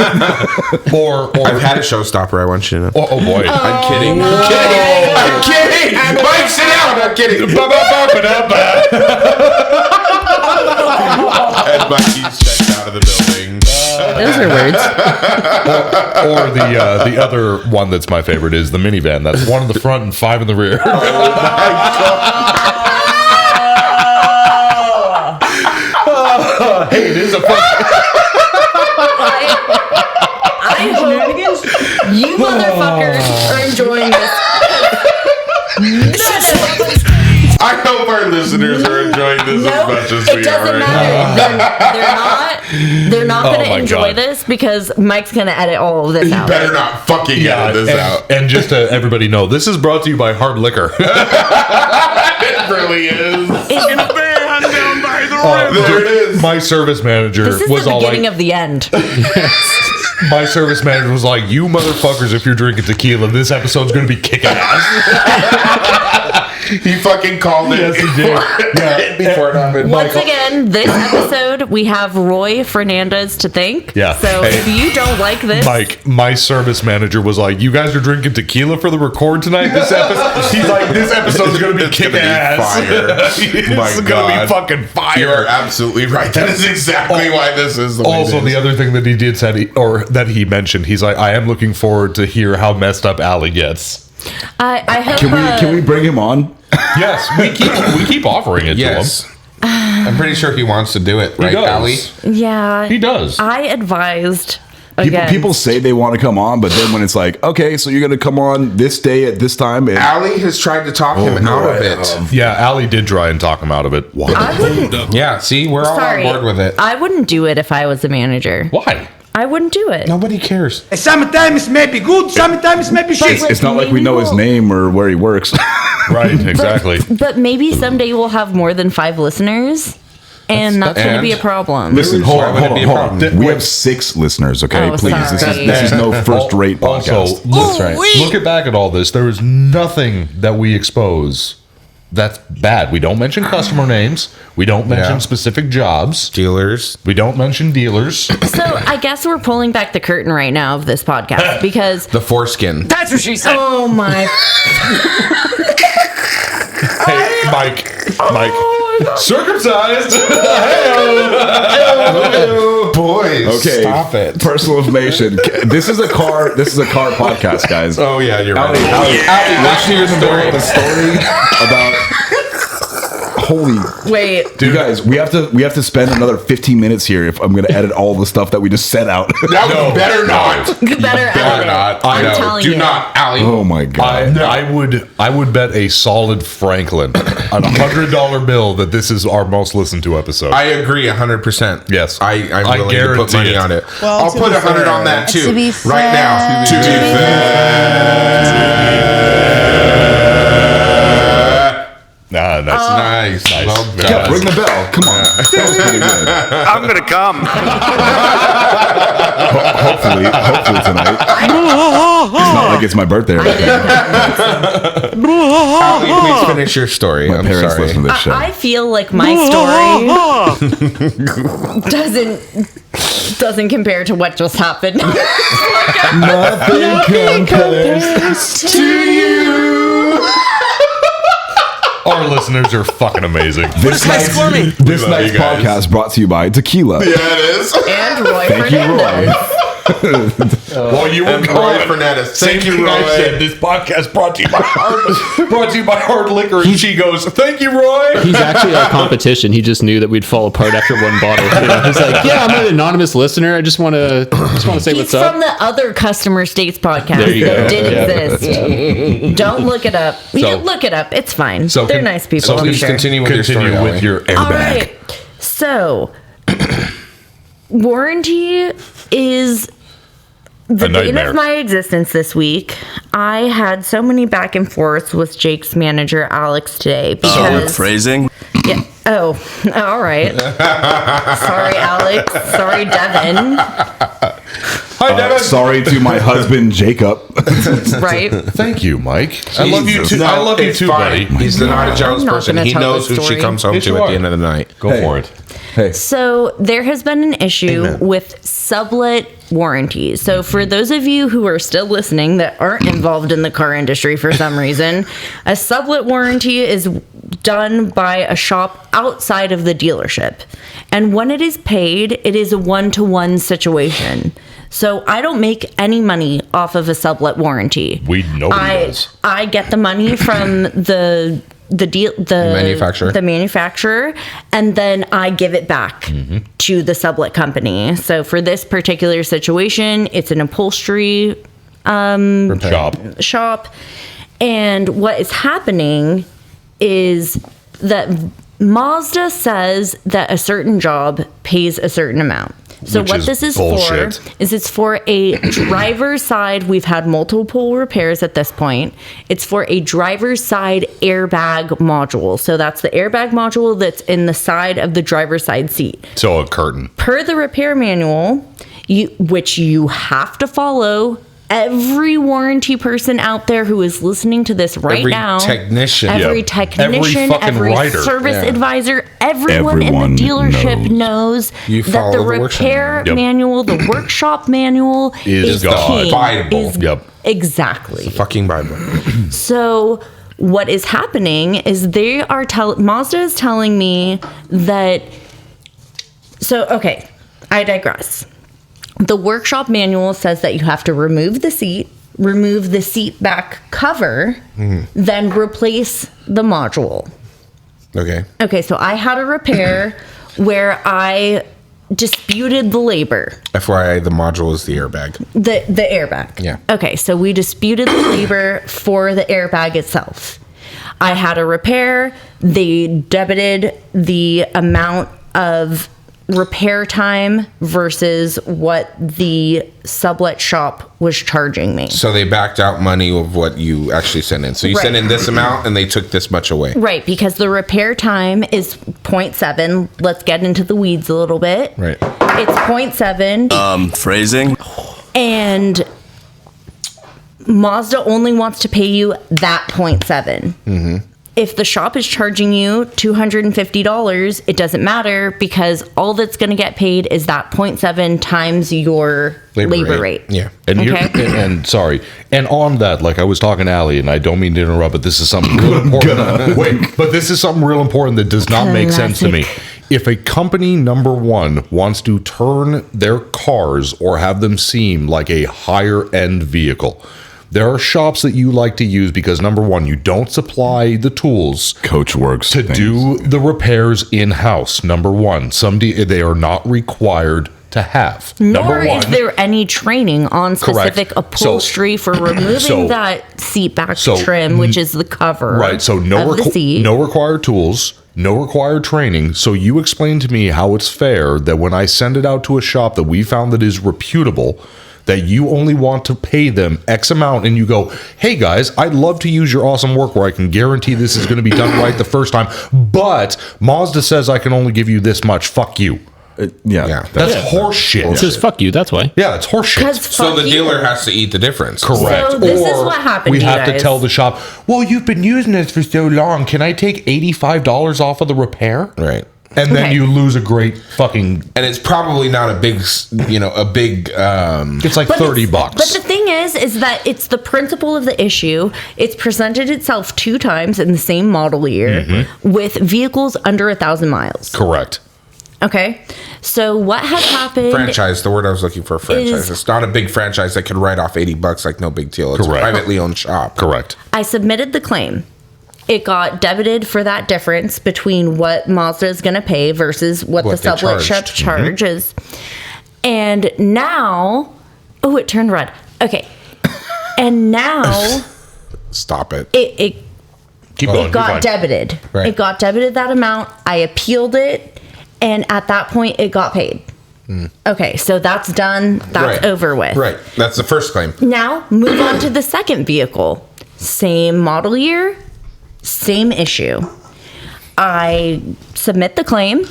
Speaker 4: or
Speaker 9: I've had a showstopper, I want you to know.
Speaker 4: oh boy.
Speaker 9: I'm kidding. I'm kidding. I'm kidding. Mike, sit down. I'm kidding. And Mikey's checked out of the building.
Speaker 3: Those are words.
Speaker 4: Or the other one that's my favorite is the minivan. That's 1 in the front and 5 in the rear. Hey, it is a fun.
Speaker 3: I hope you motherfuckers are enjoying this.
Speaker 9: I hope our listeners listeners are enjoying this as much as we
Speaker 3: it doesn't
Speaker 9: are.
Speaker 3: matter. They're not going to
Speaker 4: my
Speaker 3: enjoy
Speaker 4: God.
Speaker 3: this because Mike's going to edit all of this
Speaker 9: You
Speaker 3: out.
Speaker 9: better not fucking edit this out.
Speaker 4: And just to everybody know, this is brought to you by Hard Liquor.
Speaker 9: It really is. There it is.
Speaker 4: My service manager
Speaker 3: This is
Speaker 4: was
Speaker 3: the
Speaker 4: all
Speaker 3: beginning
Speaker 4: like,
Speaker 3: of the end.
Speaker 4: my service manager was like, "You motherfuckers, if you're drinking tequila, this episode's going to be kicking ass."
Speaker 9: He fucking called it.
Speaker 4: Yes, he did. Yeah.
Speaker 9: Before it happened.
Speaker 3: Once again, this episode, we have Roy Fernandez to thank.
Speaker 4: Yeah.
Speaker 3: So
Speaker 4: Hey.
Speaker 3: if you don't like this,
Speaker 4: Mike, my service manager was like, "You guys are drinking tequila for the record tonight." This episode, he's like, "This episode's going to be
Speaker 9: It's
Speaker 4: kicking
Speaker 9: gonna be
Speaker 4: ass.
Speaker 9: fire.
Speaker 4: It's
Speaker 9: My
Speaker 4: going to
Speaker 9: God.
Speaker 4: be fucking fire."
Speaker 9: You are absolutely right. That is exactly why this is the way
Speaker 4: Also,
Speaker 9: it is.
Speaker 4: the other thing that he did said, that he mentioned, he's like, "I am looking forward to hear how messed up Allie gets."
Speaker 3: I hope.
Speaker 1: Can we bring him on?
Speaker 4: Yes, we keep offering it
Speaker 9: Yes.
Speaker 4: to him.
Speaker 9: I'm pretty sure he wants to do it, right,
Speaker 4: does.
Speaker 9: Allie?
Speaker 3: Yeah.
Speaker 4: He does.
Speaker 3: I advised. Again.
Speaker 1: People say they want to come on, but then when it's like, okay, so you're going to come on this day at this time, and
Speaker 9: Allie has tried to talk him out of it.
Speaker 4: Yeah, Allie did try and talk him out of it.
Speaker 3: I wouldn't.
Speaker 9: Yeah, see, we're all
Speaker 3: Sorry.
Speaker 9: on board with it.
Speaker 3: I wouldn't do it if I was a manager.
Speaker 4: Why?
Speaker 3: I wouldn't do it.
Speaker 9: Nobody cares.
Speaker 7: Sometimes may be good, sometimes may be shit.
Speaker 3: But
Speaker 1: it's not like we
Speaker 3: maybe
Speaker 1: know his
Speaker 3: we'll-
Speaker 1: name or where he works.
Speaker 4: Right, exactly.
Speaker 3: But maybe someday we'll have more than 5 listeners, and that's going to be a problem.
Speaker 1: Listen,
Speaker 9: Why
Speaker 1: hold
Speaker 9: would it
Speaker 1: on.
Speaker 9: be a
Speaker 1: Hold on.
Speaker 9: problem?
Speaker 1: We have 6 listeners, okay?
Speaker 3: Oh,
Speaker 1: Please.
Speaker 3: sorry.
Speaker 1: This is no first-rate podcast.
Speaker 4: Also,
Speaker 9: That's right.
Speaker 4: look at back at all this. There is nothing that we expose that's bad. We don't mention customer names. We don't mention
Speaker 9: Yeah.
Speaker 4: specific jobs.
Speaker 9: Dealers.
Speaker 4: We don't mention dealers.
Speaker 3: So I guess we're pulling back the curtain right now of this podcast because.
Speaker 9: The foreskin.
Speaker 7: That's what she said.
Speaker 3: Oh my.
Speaker 4: Hey, Mike. Circumcised.
Speaker 9: Boys,
Speaker 1: Okay.
Speaker 9: stop it.
Speaker 1: Personal information. This is a car podcast, guys.
Speaker 9: Oh, yeah, you're right.
Speaker 1: Let's hear the story about. Holy,
Speaker 3: Wait.
Speaker 1: you guys, we have to spend another 15 minutes here if I'm going to edit all the stuff that we just said out.
Speaker 9: No, better not.
Speaker 3: You better edit
Speaker 9: not.
Speaker 3: it. I'm
Speaker 9: No,
Speaker 3: telling
Speaker 9: do
Speaker 3: you.
Speaker 9: not, Allie.
Speaker 1: Oh my god.
Speaker 4: I would bet a solid Franklin on $100 bill that this is our most listened to episode.
Speaker 9: I agree 100%.
Speaker 4: Yes.
Speaker 9: I'm
Speaker 4: I
Speaker 9: willing to put
Speaker 4: guarantee
Speaker 9: money
Speaker 4: it.
Speaker 9: on it.
Speaker 6: Well,
Speaker 9: I'll
Speaker 6: to
Speaker 9: put
Speaker 6: be
Speaker 9: 100 on
Speaker 6: fair-
Speaker 9: that too.
Speaker 10: To be
Speaker 9: Right now.
Speaker 10: fair.
Speaker 9: To be
Speaker 4: Nah, that's
Speaker 9: Nice. Well
Speaker 1: Yeah,
Speaker 9: done.
Speaker 1: ring the bell. Come on. That was pretty good.
Speaker 7: I'm gonna come.
Speaker 1: Hopefully tonight. It's not like it's my birthday. Or anything.
Speaker 9: Allie, please finish your story.
Speaker 1: My
Speaker 9: I'm
Speaker 1: parents
Speaker 9: sorry.
Speaker 1: listen to this show.
Speaker 3: I feel like my story doesn't compare to what just happened.
Speaker 1: Nothing compares
Speaker 3: to you.
Speaker 4: Our listeners are fucking amazing.
Speaker 1: This night's
Speaker 9: you guys.
Speaker 1: podcast brought to you by Tequila.
Speaker 9: Yeah, it is.
Speaker 3: And Roy
Speaker 1: Thank you,
Speaker 3: Fernandez.
Speaker 1: Roy.
Speaker 4: Well, you were
Speaker 9: And Roy
Speaker 4: going.
Speaker 9: Fernandez. Thank
Speaker 4: Same
Speaker 9: you,
Speaker 4: thing I
Speaker 9: Roy.
Speaker 4: said, this podcast brought to you by hard liquor, and she goes, "Thank you, Roy."
Speaker 5: He's actually our competition. He just knew that we'd fall apart after one bottle. You know? He's like, "Yeah, I'm an anonymous listener. I just want to say
Speaker 3: He's
Speaker 5: what's up."
Speaker 3: from the other Customer States podcast
Speaker 5: There you
Speaker 3: that
Speaker 5: go.
Speaker 3: did
Speaker 5: Yeah.
Speaker 3: exist. Don't look it up. You
Speaker 4: So-
Speaker 3: can look it up. It's fine.
Speaker 4: so
Speaker 3: They're
Speaker 4: con-
Speaker 3: nice people.
Speaker 4: so
Speaker 3: I'm
Speaker 9: Please
Speaker 3: sure.
Speaker 9: continue with your story,
Speaker 4: Continue with
Speaker 9: Allie.
Speaker 4: your airbag.
Speaker 3: All right. So, warranty is the
Speaker 4: A
Speaker 3: bane
Speaker 4: nightmare.
Speaker 3: of my existence this week. I had so many back and forths with Jake's manager, Alex, today because.
Speaker 6: Phrasing.
Speaker 3: Yeah. Oh, all right. Sorry, Alex. Sorry, Devin.
Speaker 4: Hi, Devin.
Speaker 1: Sorry to my husband, Jacob.
Speaker 3: Right.
Speaker 4: Thank you, Mike. I love you too.
Speaker 9: No,
Speaker 4: I love you
Speaker 9: it's
Speaker 4: too,
Speaker 9: fine.
Speaker 4: buddy.
Speaker 9: He's not a jealous
Speaker 3: I'm not
Speaker 9: person.
Speaker 3: gonna
Speaker 9: He
Speaker 3: tell
Speaker 9: knows
Speaker 3: this
Speaker 9: who she
Speaker 3: story.
Speaker 9: comes home
Speaker 4: Yes,
Speaker 9: to
Speaker 4: you
Speaker 9: at
Speaker 4: are.
Speaker 9: the end of the night.
Speaker 4: Go for it.
Speaker 1: Hey,
Speaker 3: So there has been an issue with sublet warranties. So for those of you who are still listening that aren't involved in the car industry for some reason, a sublet warranty is done by a shop outside of the dealership. And when it is paid, it is a one-to-one situation. So I don't make any money off of a sublet warranty.
Speaker 4: Nobody does.
Speaker 3: I get the money from the manufacturer, and then I give it back to the sublet company. So for this particular situation, it's an upholstery
Speaker 4: Shop.
Speaker 3: shop, and what is happening is that Mazda says that a certain job pays a certain amount. So
Speaker 4: Which
Speaker 3: what
Speaker 4: is
Speaker 3: this is
Speaker 4: bullshit.
Speaker 3: for is it's for a driver's side. We've had multiple repairs at this point. It's for a driver's side airbag module. So that's the airbag module that's in the side of the driver's side seat.
Speaker 4: So a curtain.
Speaker 3: Per the repair manual, which you have to follow. Every warranty person out there who is listening to this right
Speaker 9: Every
Speaker 3: now,
Speaker 9: technician.
Speaker 3: every
Speaker 4: Yep.
Speaker 3: technician,
Speaker 4: Every fucking writer.
Speaker 3: service
Speaker 9: Yeah.
Speaker 3: advisor, everyone in
Speaker 1: Everyone
Speaker 3: the dealership knows
Speaker 9: You
Speaker 3: that
Speaker 9: follow
Speaker 3: the
Speaker 9: the workshop
Speaker 3: repair
Speaker 4: manual. Yep.
Speaker 3: manual, the workshop manual
Speaker 4: Is
Speaker 3: is
Speaker 4: God.
Speaker 3: king.
Speaker 9: Bible.
Speaker 3: Is-
Speaker 4: Yep.
Speaker 3: Exactly.
Speaker 9: Fucking Bible.
Speaker 3: So what is happening is Mazda is telling me that. So okay, I digress. The workshop manual says that you have to remove the seat back cover, then replace the module.
Speaker 9: Okay.
Speaker 3: Okay, so I had a repair where I disputed the labor.
Speaker 9: FYI, the module is the airbag.
Speaker 3: The airbag.
Speaker 9: Yeah.
Speaker 3: Okay, so we disputed the labor for the airbag itself. I had a repair. They debited the amount of repair time versus what the sublet shop was charging me.
Speaker 9: So they backed out money of what you actually sent in. So you sent in this amount and they took this much away.
Speaker 3: Right, because the repair time is 0.7. Let's get into the weeds a little bit.
Speaker 9: Right.
Speaker 3: It's 0.7.
Speaker 6: Phrasing.
Speaker 3: And Mazda only wants to pay you that 0.7. Mm-hmm. If the shop is charging you $250, it doesn't matter because all that's going to get paid is that 0.7 times your labor rate.
Speaker 9: Yeah.
Speaker 4: And
Speaker 3: Okay.
Speaker 4: and sorry, and on that, like I was talking to Allie, and I don't mean to interrupt, but this is something real important. Wait, but this is something real important that does not make sense to me. If a company, number one, wants to turn their cars or have them seem like a higher end vehicle, there are shops that you like to use because number one, you don't supply the tools
Speaker 1: Coachworks
Speaker 4: to do the repairs in house. Number one, they are not required to have.
Speaker 3: Nor
Speaker 4: Number
Speaker 3: is
Speaker 4: one,
Speaker 3: there any training on specific
Speaker 4: Correct.
Speaker 3: upholstery for removing that seat back trim, which is the cover.
Speaker 4: Right. So no
Speaker 3: of the seat.
Speaker 4: no required tools, no required training. So you explain to me how it's fair that when I send it out to a shop that we found that is reputable, that you only want to pay them X amount and you go, hey guys, I'd love to use your awesome work where I can guarantee this is going to be done right the first time, but Mazda says I can only give you this much. Fuck you.
Speaker 1: Yeah.
Speaker 4: That's horse shit.
Speaker 5: It says fuck you. That's why.
Speaker 4: Yeah, that's horse shit.
Speaker 3: Because
Speaker 9: So the dealer has to eat the difference.
Speaker 4: Correct.
Speaker 3: So this is what happened,
Speaker 4: We
Speaker 3: you
Speaker 4: have to
Speaker 3: guys.
Speaker 4: tell the shop, well, you've been using this for so long. Can I take $85 off of the repair?
Speaker 9: Right.
Speaker 4: And then
Speaker 3: Okay.
Speaker 4: you lose a great fucking.
Speaker 9: And it's probably not a big,
Speaker 4: It's like
Speaker 3: But
Speaker 4: $30.
Speaker 3: But the thing is that it's the principle of the issue. It's presented itself 2 times in the same model year with vehicles under 1,000 miles.
Speaker 4: Correct.
Speaker 3: Okay, so what has happened?
Speaker 9: franchise. The word I was looking for, franchise. It's not a big franchise that could write off $80 like no big deal. It's
Speaker 4: Correct.
Speaker 9: a privately owned shop.
Speaker 4: Correct.
Speaker 3: I submitted the claim. It got debited for that difference between what Mazda is going to pay versus what the
Speaker 9: What they
Speaker 3: sublet shop
Speaker 9: charged.
Speaker 3: charges. And now, oh, it turned red. Okay, and now
Speaker 9: Stop it.
Speaker 3: it
Speaker 4: Keep going.
Speaker 3: it
Speaker 4: you're
Speaker 3: got
Speaker 4: fine.
Speaker 3: debited.
Speaker 9: Right.
Speaker 3: It got debited that amount. I appealed it, and at that point, it got paid. Okay, so that's done. That's
Speaker 9: Right.
Speaker 3: over with.
Speaker 9: Right. That's the first claim.
Speaker 3: Now, move on to the second vehicle. Same model year, same issue. I submit the claim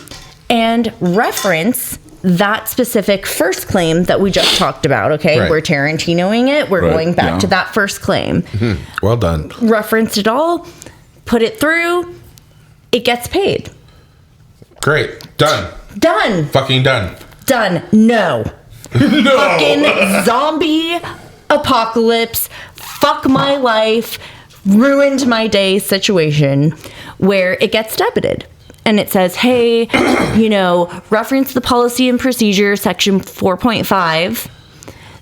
Speaker 3: and reference that specific first claim that we just talked about, okay?
Speaker 9: Right.
Speaker 3: We're Tarantinoing it. We're
Speaker 1: Right,
Speaker 3: going back
Speaker 1: yeah.
Speaker 3: to that first claim.
Speaker 9: Well done.
Speaker 3: Referenced it all, put it through, it gets paid.
Speaker 9: Great. Done.
Speaker 3: Done.
Speaker 9: Fucking done.
Speaker 3: Done. No. Fucking zombie apocalypse, fuck my life, ruined my day situation where it gets debited. And it says, hey, reference the policy and procedure section 4.5.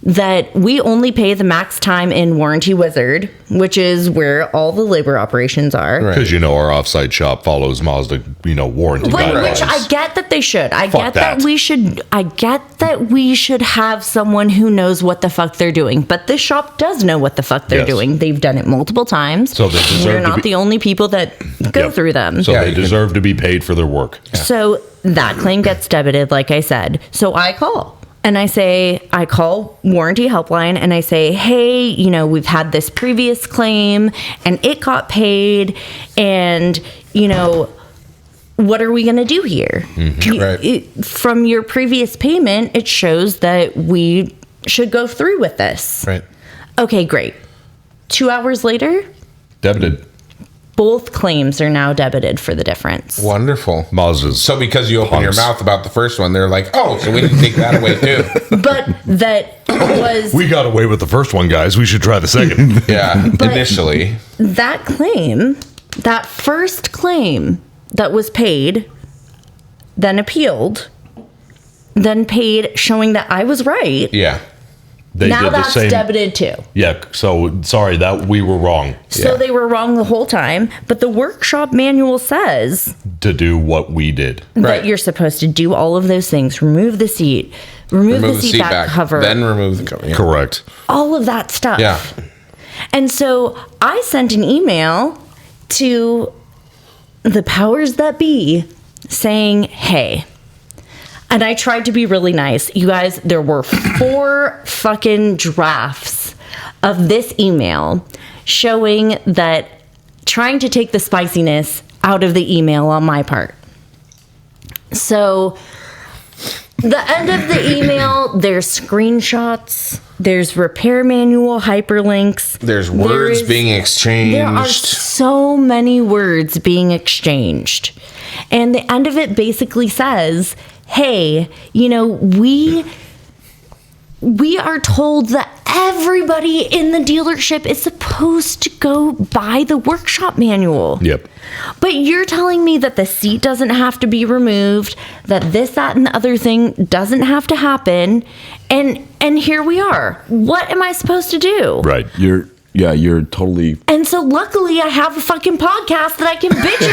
Speaker 3: that we only pay the max time in Warranty Wizard, which is where all the labor operations are.
Speaker 4: Because our offsite shop follows Mazda, warranty guidelines.
Speaker 3: Which I get that they should. I
Speaker 4: Fuck
Speaker 3: get
Speaker 4: that.
Speaker 3: that we should. I get that we should have someone who knows what the fuck they're doing. But this shop does know what the fuck they're
Speaker 4: Yes.
Speaker 3: doing. They've done it multiple times.
Speaker 4: So they deserve
Speaker 3: We're
Speaker 4: to
Speaker 3: not
Speaker 4: be-
Speaker 3: the only people that go
Speaker 4: Yep.
Speaker 3: through them.
Speaker 4: So they deserve to be paid for their work.
Speaker 3: So that claim gets debited, like I said. So I call. And I call Warranty Helpline and I say, hey, we've had this previous claim and it got paid. And, what are we going to do here?
Speaker 2: Right.
Speaker 3: From your previous payment, it shows that we should go through with this.
Speaker 2: Right.
Speaker 3: Okay, great. 2 hours later,
Speaker 4: Debited.
Speaker 3: both claims are now debited for the difference.
Speaker 2: Wonderful.
Speaker 4: Mazda's.
Speaker 2: So because you open your
Speaker 4: Punks.
Speaker 2: mouth about the first one, they're like, oh, so we need to take that away too.
Speaker 3: But that was
Speaker 4: We got away with the first one, guys. We should try the second.
Speaker 2: Yeah,
Speaker 3: But-
Speaker 2: initially.
Speaker 3: that claim, that first claim that was paid, then appealed, then paid, showing that I was right.
Speaker 2: Yeah.
Speaker 4: They
Speaker 3: Now
Speaker 4: did the
Speaker 3: that's
Speaker 4: same.
Speaker 3: debited too.
Speaker 4: Yeah. So sorry that we were wrong
Speaker 3: So
Speaker 2: Yeah.
Speaker 3: they were wrong the whole time. But the workshop manual says
Speaker 4: to do what we did.
Speaker 3: that
Speaker 2: Right.
Speaker 3: you're supposed to do all of those things. Remove the seat, remove the seat back cover,
Speaker 2: then remove the cover. Yeah.
Speaker 4: Correct.
Speaker 3: all of that stuff.
Speaker 2: Yeah.
Speaker 3: And so I sent an email to the powers that be saying, hey, and I tried to be really nice. You guys, there were 4 fucking drafts of this email showing that trying to take the spiciness out of the email on my part. So the end of the email, there's screenshots, there's repair manual hyperlinks.
Speaker 2: There's words being exchanged.
Speaker 3: There are so many words being exchanged. And the end of it basically says, hey, we are told that everybody in the dealership is supposed to go by the workshop manual.
Speaker 4: Yep.
Speaker 3: But you're telling me that the seat doesn't have to be removed, that this, that, and the other thing doesn't have to happen, and here we are. What am I supposed to do?
Speaker 4: Right.
Speaker 1: You're totally.
Speaker 3: And so luckily I have a fucking podcast that I can bitch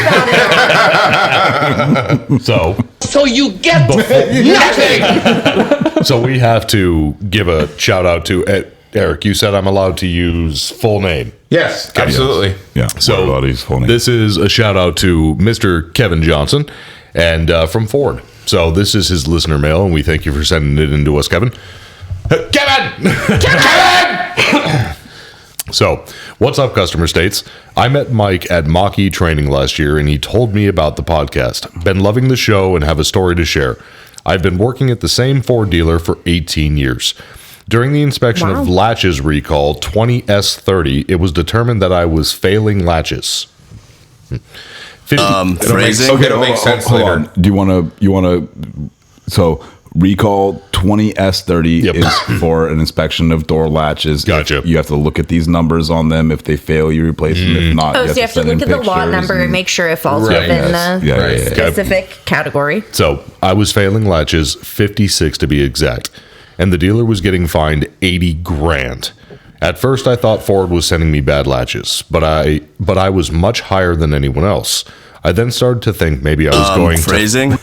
Speaker 3: about it.
Speaker 4: So
Speaker 7: you get nothing.
Speaker 4: so we have to give a shout out to Eric. You said I'm allowed to use full name.
Speaker 2: Yes, absolutely.
Speaker 1: Yeah.
Speaker 4: So
Speaker 1: what about his full name?
Speaker 4: this is a shout out to Mr. Kevin Johnson and from Ford. So this is his listener mail, and we thank you for sending it in to us, Kevin. Kevin! So, what's up, Customer States? I met Mike at Mach-E training last year, and he told me about the podcast. Been loving the show and have a story to share. I've been working at the same Ford dealer for 18 years. During the inspection of latches recall 20S30, it was determined that I was failing latches. 50,
Speaker 6: Phrasing.
Speaker 2: It'll make sense
Speaker 1: hold
Speaker 2: later.
Speaker 1: on. Do you want to? So recall 20S30
Speaker 4: Yep.
Speaker 1: is for an inspection of door latches.
Speaker 4: Gotcha.
Speaker 1: You have to look at these numbers on them. If they fail, you replace them. If not,
Speaker 3: Oh, so you have to
Speaker 1: send in
Speaker 3: look at the lot
Speaker 1: pictures
Speaker 3: number and make sure it falls
Speaker 2: Right.
Speaker 3: within
Speaker 1: Yes.
Speaker 3: the
Speaker 1: Yeah,
Speaker 2: Right.
Speaker 1: yeah, yeah.
Speaker 3: specific category.
Speaker 4: So I was failing latches, 56 to be exact, and the dealer was getting fined 80 grand. At first, I thought Ford was sending me bad latches, but I was much higher than anyone else. I then started to think maybe I was going
Speaker 6: Phrasing.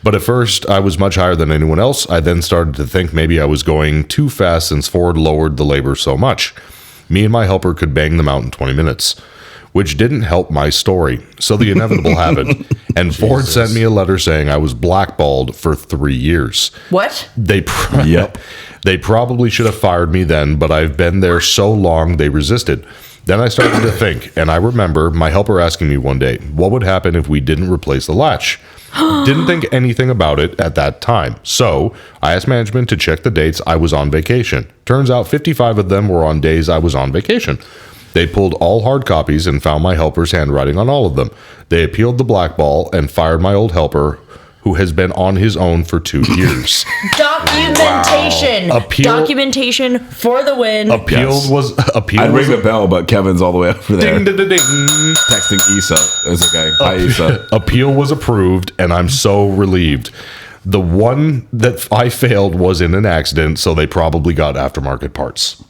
Speaker 4: But at first, I was much higher than anyone else. I then started to think maybe I was going too fast since Ford lowered the labor so much. Me and my helper could bang them out in 20 minutes, which didn't help my story. So the inevitable happened, and Ford sent me a letter saying I was blackballed for 3 years.
Speaker 3: What?
Speaker 4: They they probably should have fired me then, but I've been there so long they resisted. Then I started to think, and I remember my helper asking me one day, what would happen if we didn't replace the latch? Didn't think anything about it at that time. So I asked management to check the dates I was on vacation. Turns out 55 of them were on days I was on vacation. They pulled all hard copies and found my helper's handwriting on all of them. They appealed the blackball and fired my old helper, who has been on his own for 2 years.
Speaker 3: Documentation.
Speaker 4: Appeal-
Speaker 3: Documentation for the win.
Speaker 4: Appeal
Speaker 1: Yes.
Speaker 4: was
Speaker 1: I'd ring the bell, but Kevin's all the way over there
Speaker 4: ding, ding, ding, ding.
Speaker 1: texting Issa. It's okay. Hi, Issa.
Speaker 4: Appeal was approved, and I'm so relieved. The one that I failed was in an accident, so they probably got aftermarket parts.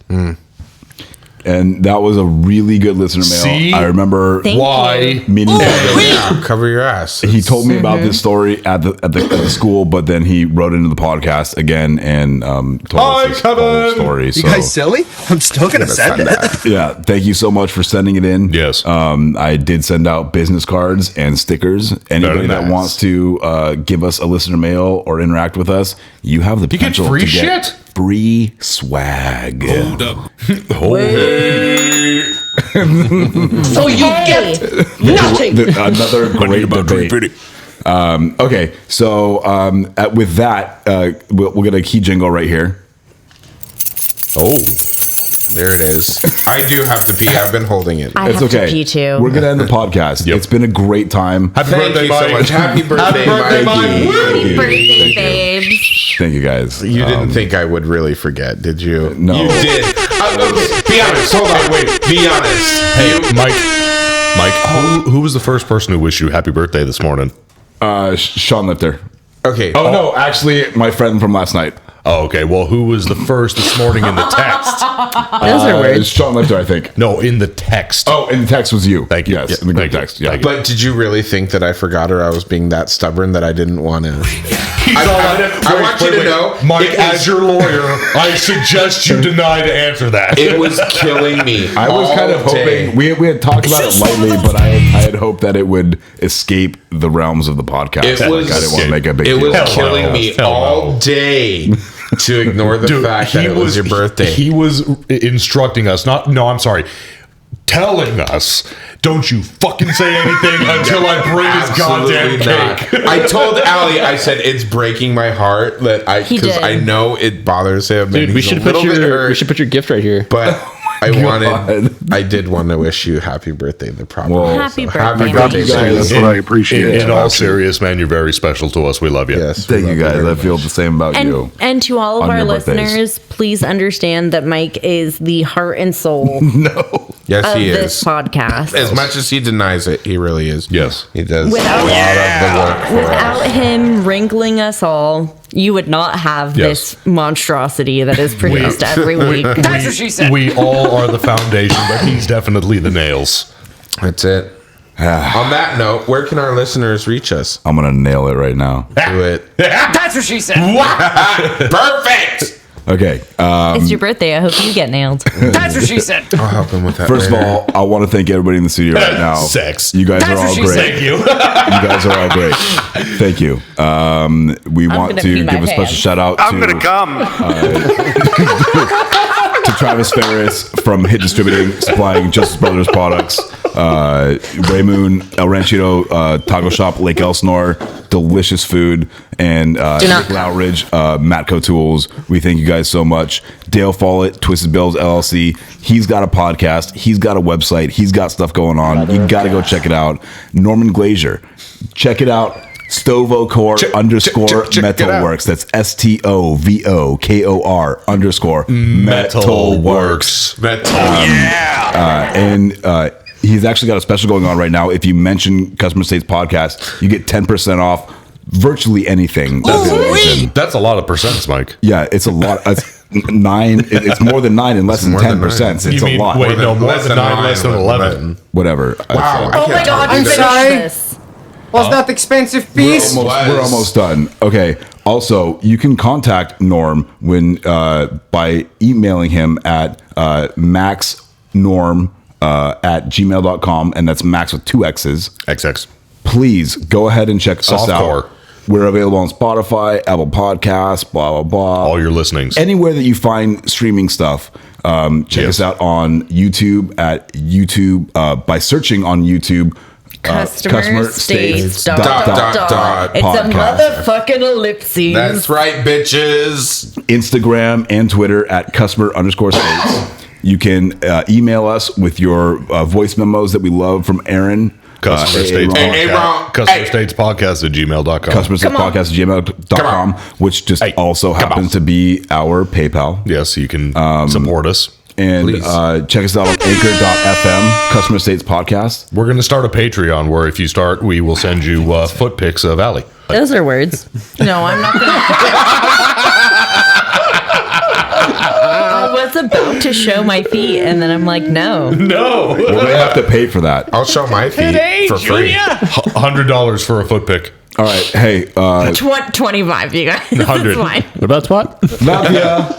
Speaker 1: And that was a really good listener mail.
Speaker 4: See?
Speaker 1: I remember
Speaker 3: Thank
Speaker 4: why.
Speaker 1: meeting
Speaker 9: Yeah, cover your ass.
Speaker 1: he told me about this story at the school, but then he wrote into the podcast again and told us this whole story.
Speaker 6: You
Speaker 1: So,
Speaker 6: guys silly? I'm still gonna send it.
Speaker 1: yeah, thank you so much for sending it in.
Speaker 4: Yes.
Speaker 1: I did send out business cards and stickers. Anybody that
Speaker 4: nice.
Speaker 1: wants to give us a listener mail or interact with us, you have the
Speaker 4: get
Speaker 1: potential
Speaker 4: free
Speaker 1: to get
Speaker 4: shit?
Speaker 1: free swag.
Speaker 8: Hold up.
Speaker 3: So you get nothing.
Speaker 1: Another great debate. Okay, so with that, we'll get a key jingle right here.
Speaker 9: Oh, there it is. I do have to pee. I've been holding it.
Speaker 3: I
Speaker 1: It's
Speaker 3: have
Speaker 1: okay.
Speaker 3: to pee too.
Speaker 1: We're gonna end the podcast.
Speaker 4: Yep.
Speaker 1: It's been a great time.
Speaker 4: Happy
Speaker 9: Thank
Speaker 4: birthday,
Speaker 9: you so
Speaker 4: Mike.
Speaker 9: much. Happy birthday,
Speaker 4: birthday,
Speaker 9: Mike.
Speaker 4: Mike.
Speaker 3: Happy birthday,
Speaker 1: Thank you.
Speaker 3: babes.
Speaker 1: Thank you guys.
Speaker 9: You didn't think I would really forget, did you?
Speaker 1: No.
Speaker 9: You did. Okay, be honest. Hold on. Wait. Be honest.
Speaker 4: Hey, Mike, who was the first person who wished you happy birthday this morning?
Speaker 1: Sean Lifter.
Speaker 9: Okay.
Speaker 1: Oh no, actually, my friend from last night.
Speaker 4: Oh, okay. Well, who was the first this morning in the text?
Speaker 3: Those are
Speaker 1: It's
Speaker 3: words.
Speaker 1: Sean Lifter, I think.
Speaker 4: No, in the text.
Speaker 1: Oh, and the text was you.
Speaker 4: Thank you.
Speaker 1: Yes,
Speaker 4: Yeah,
Speaker 1: in the group
Speaker 4: thank you.
Speaker 1: text. Yeah.
Speaker 4: Thank you.
Speaker 9: But did you really think that I forgot, or I was being that stubborn that I didn't want to? I want you to know,
Speaker 4: Mike,
Speaker 9: it
Speaker 4: as
Speaker 9: was-
Speaker 4: your lawyer, I suggest you deny to answer that.
Speaker 9: It was killing me.
Speaker 1: I was kind of
Speaker 9: all day.
Speaker 1: hoping we had talked about it lightly, but I had hoped that it would escape the realms of the podcast.
Speaker 9: It was-
Speaker 1: I didn't want to make a big
Speaker 9: It
Speaker 1: deal.
Speaker 9: was
Speaker 4: Hell
Speaker 9: killing
Speaker 4: no.
Speaker 9: me
Speaker 4: Hell
Speaker 9: all
Speaker 4: no.
Speaker 9: day to ignore the fact that it was your birthday.
Speaker 4: He was instructing us, telling us, don't you fucking say anything until I bring his goddamn cake.
Speaker 9: Not. I told Ali, I said it's breaking my heart that
Speaker 3: He
Speaker 9: because
Speaker 3: did.
Speaker 9: I know it bothers him.
Speaker 5: Dude,
Speaker 9: and
Speaker 5: we
Speaker 9: he's
Speaker 5: should
Speaker 9: a
Speaker 5: put
Speaker 9: little bit
Speaker 5: your
Speaker 9: hurt,
Speaker 5: gift right here.
Speaker 9: But I
Speaker 1: God.
Speaker 9: I did want to wish you happy birthday the proper
Speaker 1: Well,
Speaker 9: way.
Speaker 3: Happy
Speaker 9: So,
Speaker 3: birthday,
Speaker 9: happy
Speaker 3: Mike.
Speaker 9: birthday,
Speaker 1: You guys,
Speaker 9: baby.
Speaker 1: that's what I appreciate.
Speaker 4: In all serious, man, you're very special to us. We love you.
Speaker 9: Yes,
Speaker 1: Thank
Speaker 9: we
Speaker 1: you
Speaker 9: love
Speaker 1: guys.
Speaker 9: very
Speaker 1: I feel the same about you.
Speaker 3: And to all of
Speaker 1: On
Speaker 3: our
Speaker 1: your birthdays.
Speaker 3: listeners, please understand that Mike is the heart and soul
Speaker 9: Yes,
Speaker 3: of
Speaker 9: he
Speaker 3: this
Speaker 9: is.
Speaker 3: podcast.
Speaker 9: As much as he denies it, he really is.
Speaker 4: Yes.
Speaker 9: He does
Speaker 3: Without-
Speaker 9: a lot of the work for us.
Speaker 3: Without him wrinkling us all, you would not have
Speaker 4: Yes.
Speaker 3: this monstrosity that is produced every week.
Speaker 7: That's what she said.
Speaker 4: We all are the foundation, but he's definitely the nails.
Speaker 9: That's it. On that note, where can our listeners reach us?
Speaker 1: I'm gonna nail it right now.
Speaker 9: Do it.
Speaker 7: That's what she said.
Speaker 9: Perfect.
Speaker 1: Okay.
Speaker 3: It's your birthday. I hope you get nailed.
Speaker 7: That's what she said.
Speaker 9: I'll help him with that.
Speaker 1: First of
Speaker 9: later.
Speaker 1: all, I want to thank everybody in the studio right now.
Speaker 4: Sex.
Speaker 1: You guys
Speaker 7: That's
Speaker 1: are
Speaker 7: what
Speaker 1: all
Speaker 7: she
Speaker 1: great.
Speaker 7: said.
Speaker 4: Thank you.
Speaker 1: You guys are all great. Thank you. We want
Speaker 3: gonna
Speaker 1: to
Speaker 3: pee
Speaker 1: give
Speaker 3: my
Speaker 1: a special
Speaker 3: pants.
Speaker 1: shout out
Speaker 7: I'm gonna
Speaker 1: to
Speaker 7: come.
Speaker 1: Travis Ferris from Hit Distributing, supplying Justice Brothers products. Ray Moon, El Ranchito Taco Shop, Lake Elsinore, delicious food, and
Speaker 3: not-
Speaker 1: Nick Lowridge, Matco Tools. We thank you guys so much. Dale Follett, Twisted Bells LLC. He's got a podcast. He's got a website. He's got stuff going on. You got to go check it out. Norman Glazier, check it out. Stovocore
Speaker 9: check it
Speaker 1: Metalworks. That's STOVOKOR _Metalworks. And he's actually got a special going on right now. If you mention Customer States Podcast, you get 10% off virtually anything.
Speaker 4: That's a lot of percents, Mike.
Speaker 1: Yeah, it's a lot. It's 9. It's more than 9 and less than
Speaker 9: more than
Speaker 1: 10%. It's
Speaker 4: You
Speaker 1: a
Speaker 4: mean-
Speaker 1: lot.
Speaker 4: wait, no, more than 9, less than 11.
Speaker 1: Whatever.
Speaker 9: Wow.
Speaker 3: Oh my god,
Speaker 7: I'm
Speaker 3: you
Speaker 7: sorry.
Speaker 3: finished this.
Speaker 7: Was that expensive piece?
Speaker 1: We're almost done. Okay. Also, you can contact Norm when by emailing him at maxnorm at gmail.com, and that's Max with 2 X's.
Speaker 4: XX.
Speaker 1: Please go ahead and check us
Speaker 4: Softcore.
Speaker 1: out. We're available on Spotify, Apple Podcasts, blah, blah, blah.
Speaker 4: All your listenings.
Speaker 1: Anywhere that you find streaming stuff. Check us out on YouTube at YouTube by searching on YouTube.
Speaker 3: Customer States
Speaker 9: dot.
Speaker 3: It's
Speaker 1: podcast.
Speaker 3: a motherfucking ellipses.
Speaker 9: That's right, bitches.
Speaker 1: Instagram and Twitter at customer_states. You can email us with your voice memos that we love from Aaron.
Speaker 4: Customer States
Speaker 9: Hey,
Speaker 4: Podcast.
Speaker 9: Ron.
Speaker 4: Customer
Speaker 9: Hey.
Speaker 4: States Podcast at gmail.com.
Speaker 1: Customer States Podcast at gmail.com, which just
Speaker 4: Hey,
Speaker 1: also
Speaker 4: come
Speaker 1: happens
Speaker 4: on.
Speaker 1: to be our PayPal.
Speaker 4: Yes, you can support us.
Speaker 1: And
Speaker 9: Please.
Speaker 1: check us out on anchor.fm, Customer States Podcast.
Speaker 4: We're going to start a Patreon where if you start, we will send you foot pics of Allie.
Speaker 3: Those are words. No, I'm not gonna. I was about to show my feet, and then I'm like, no.
Speaker 4: No.
Speaker 1: Well, they have to pay for that.
Speaker 9: I'll show my feet for free.
Speaker 4: $100 for a foot pic.
Speaker 1: All right. Hey,
Speaker 3: 25, you guys.
Speaker 4: 100.
Speaker 3: It's fine.
Speaker 5: What about twat?
Speaker 1: love ya.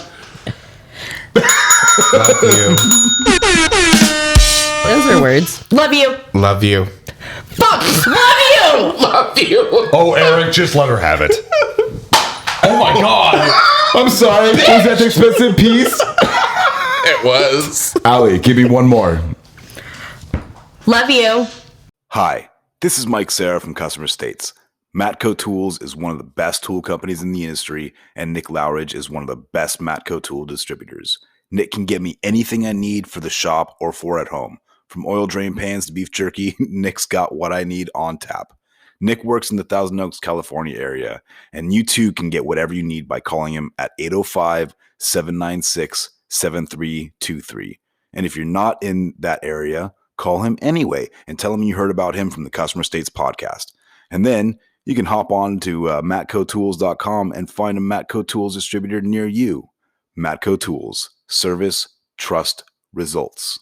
Speaker 9: Love you.
Speaker 3: Those are words. Love you.
Speaker 9: Love you.
Speaker 3: Fuck. Love you.
Speaker 9: Love you.
Speaker 4: Oh, Eric, just let her have it. Oh my God.
Speaker 1: I'm sorry. Was that the expensive piece?
Speaker 9: It was.
Speaker 1: Allie, give me one more.
Speaker 3: Love you.
Speaker 1: Hi, this is Mike Sarah from Customer States. Matco Tools is one of the best tool companies in the industry, and Nick Lowridge is one of the best Matco tool distributors. Nick can get me anything I need for the shop or for at home. From oil drain pans to beef jerky, Nick's got what I need on tap. Nick works in the Thousand Oaks, California area, and you too can get whatever you need by calling him at 805-796-7323. And if you're not in that area, call him anyway and tell him you heard about him from the Customer States Podcast. And then you can hop on to matcotools.com and find a Matco Tools distributor near you. Matco Tools. Service, trust, results.